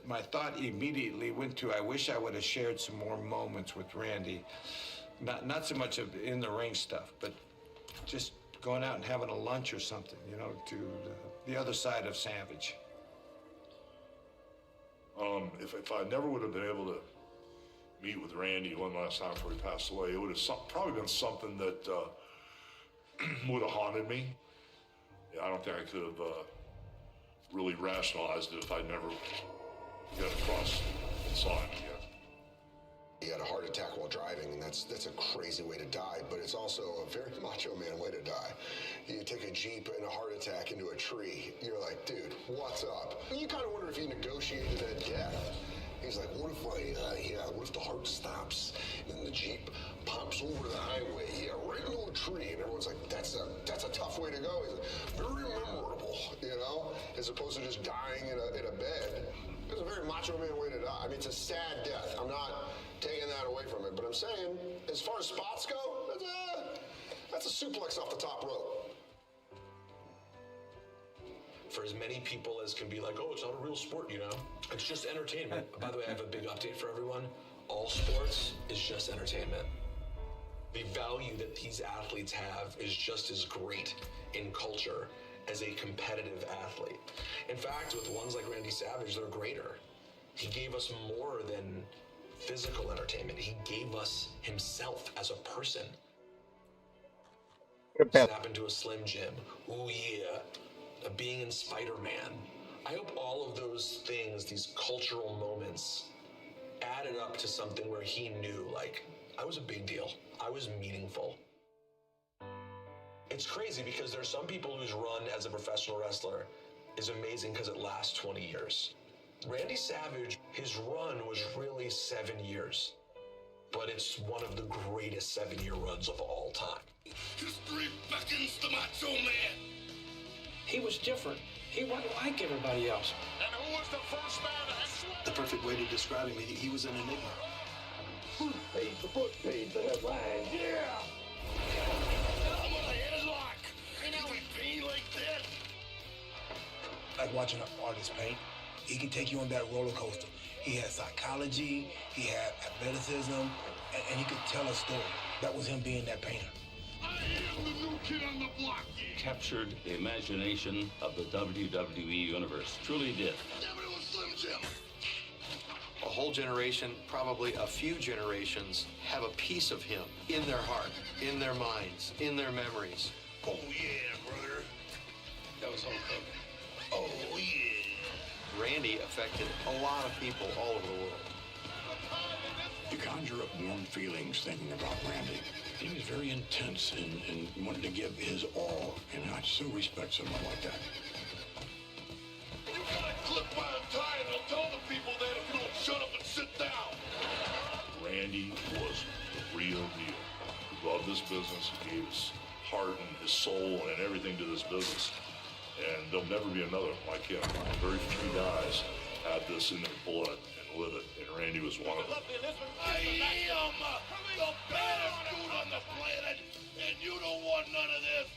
My thought immediately went to, I wish I would have shared some more moments with Randy. Not so much of in the ring stuff, but just going out and having a lunch or something, to the other side of Savage. If I never would have been able to meet with Randy one last time before he passed away, it would have probably been something that would have haunted me. I don't think I could have really rationalized it if I'd never got across and saw him again. He had a heart attack while driving, and that's a crazy way to die, but it's also a very Macho Man way to die. You take a Jeep and a heart attack into a tree, you're like, dude, what's up? And you kind of wonder if he negotiated that death. He's like, what if the heart stops and the Jeep pops over the highway, right into a tree, and everyone's like, that's a tough way to go. He's like, very memorable, as opposed to just dying in a bed. It's a very Macho Man way to die. I mean, it's a sad death. I'm not taking that away from it, but I'm saying, as far as spots go, that's a suplex off the top rope. For as many people as can be like, oh, it's not a real sport, It's just entertainment. By the way, I have a big update for everyone. All sports is just entertainment. The value that these athletes have is just as great in culture as a competitive athlete. In fact, with ones like Randy Savage, they're greater. He gave us more than physical entertainment. He gave us himself as a person. Snap into a Slim Jim. Ooh, yeah. Being in Spider-Man. I hope all of those things, these cultural moments, added up to something where he knew, I was a big deal. I was meaningful. It's crazy because there's some people whose run as a professional wrestler is amazing because it lasts 20 years. Randy Savage, his run was really 7 years, but it's one of the greatest 7-year runs of all time. History beckons the Macho Man. He was different. He wasn't like everybody else. And who was the first man to have The perfect way to describe him, he was an enigma. Who paid the book, paid the headline? Yeah! I'm on a headlock. You can paint like that. Like watching an artist paint. He can take you on that roller coaster. He had psychology, he had athleticism, and he could tell a story. That was him being that painter. am the new kid on the block. Captured the imagination of the WWE Universe. Truly did. Damn it, it was Slim Jim. A whole generation, probably a few generations, have a piece of him in their heart, in their minds, in their memories. Oh, yeah, brother. That was Hulk Hogan. Oh, yeah. Randy affected a lot of people all over the world. You conjure up warm feelings thinking about Randy. He was very intense and wanted to give his all, and I so respect someone like that. You got a clip by a tie, and I'll tell the people that if you don't shut up and sit down. Randy was the real deal. He loved this business. He gave his heart and his soul and everything to this business. And there'll never be another like him. Very few guys had this in their blood and live it, and Randy was one of them. I am the baddest dude on the planet, and you don't want none of this.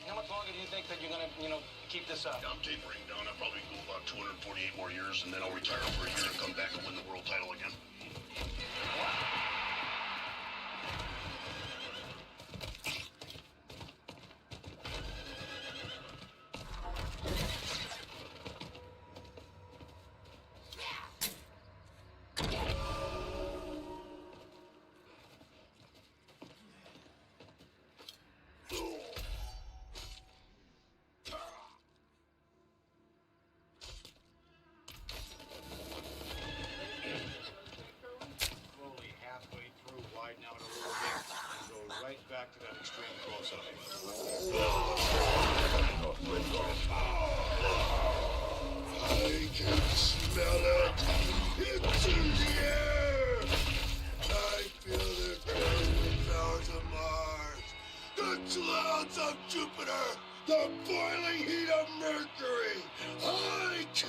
How much longer do you think that you're gonna, keep this up? I'm tapering down. I'll probably go about 248 more years, and then I'll retire for a year and come back and win the world title again. Slowly, halfway through, widen out a little bit, and go right back to that extreme close-up. I can smell it. It's in the air. I feel the clouds of Mars, the clouds of Jupiter, the boiling heat of Mercury. I can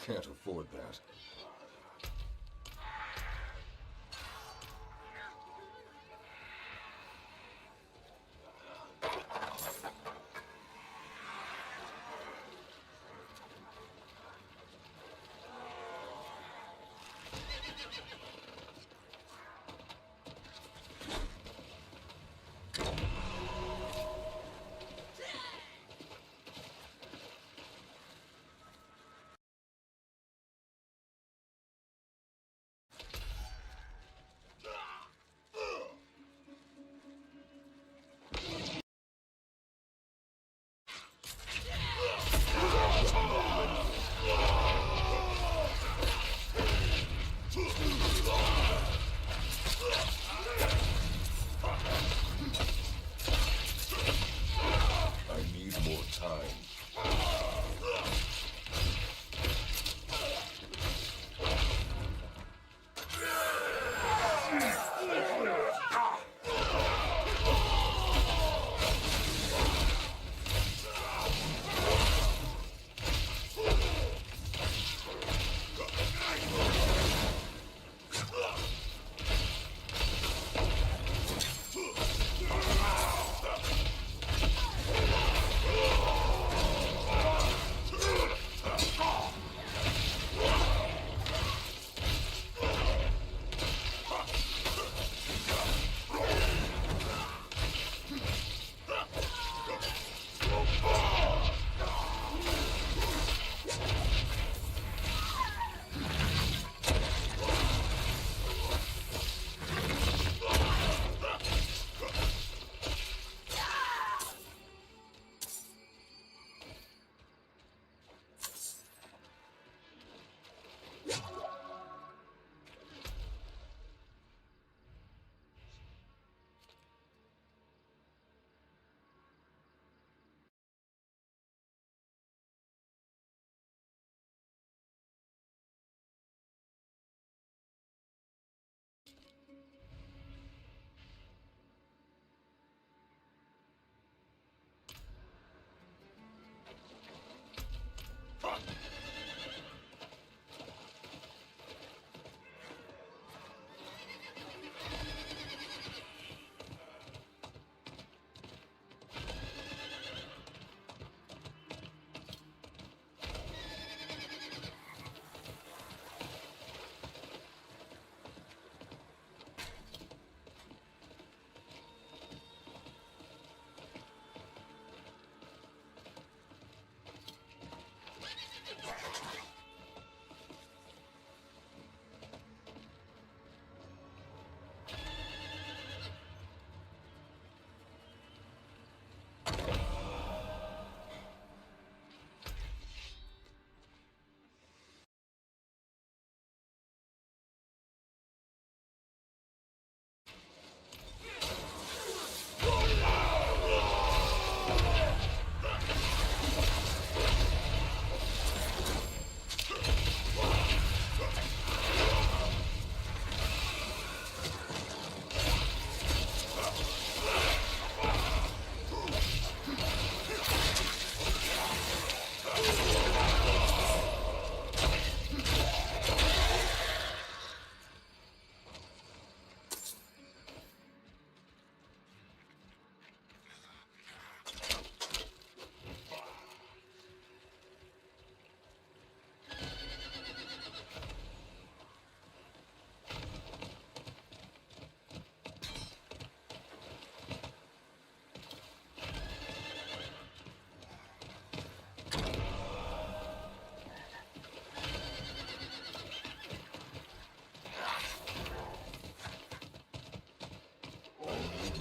can't afford that. I need more time.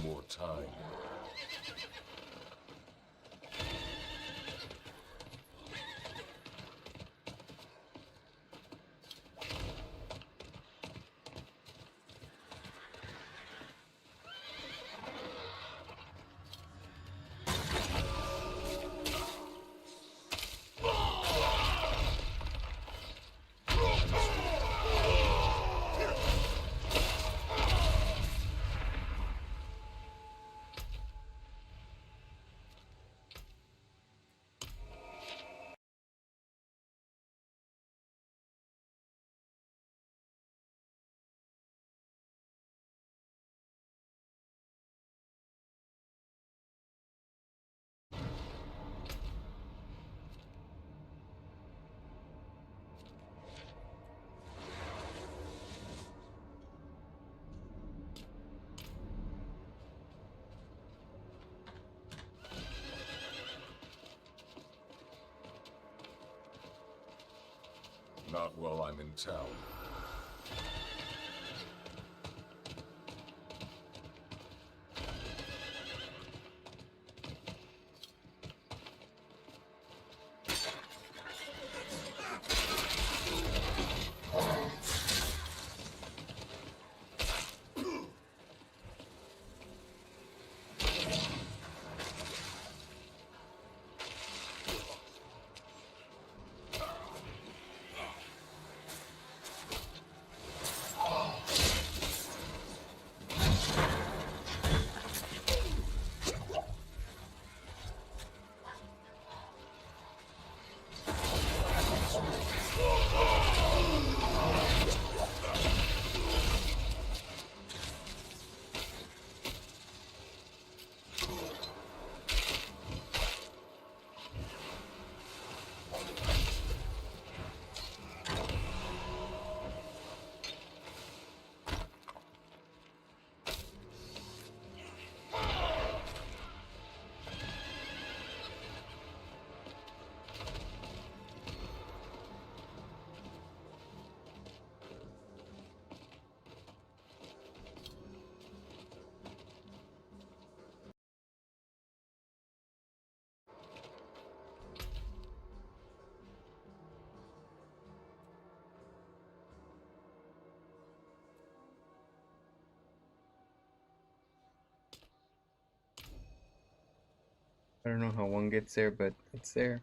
More time. Not while I'm in town. I don't know how one gets there, but it's there.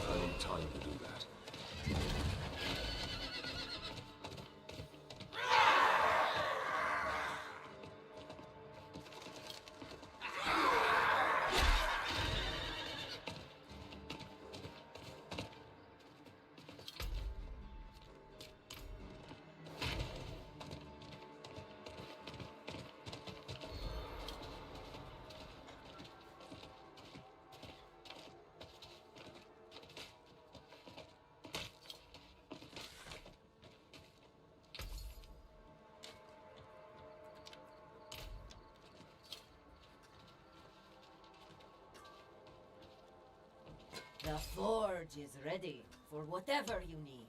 I need time to do that. The forge is ready for whatever you need.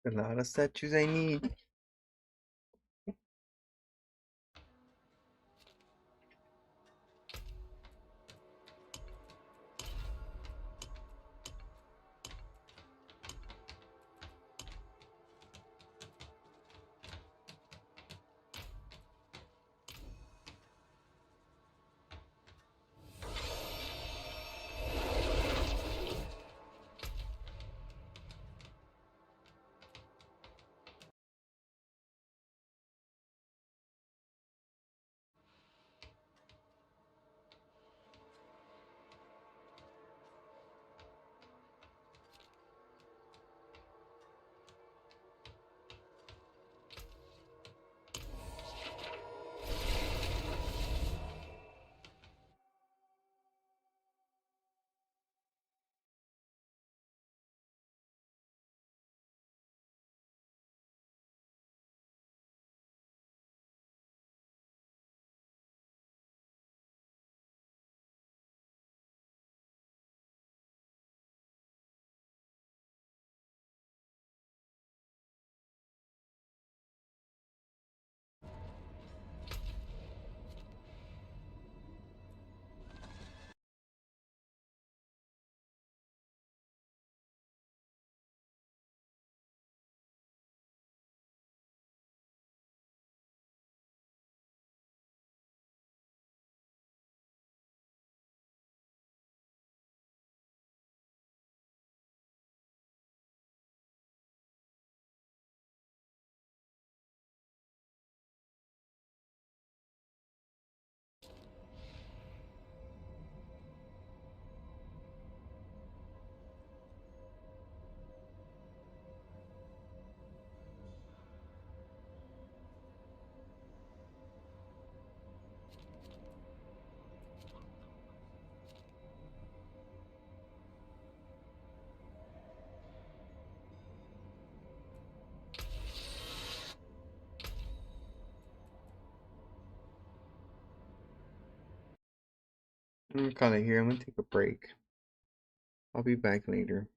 A lot of statues I need. I'm kind of here. I'm gonna take a break. I'll be back later.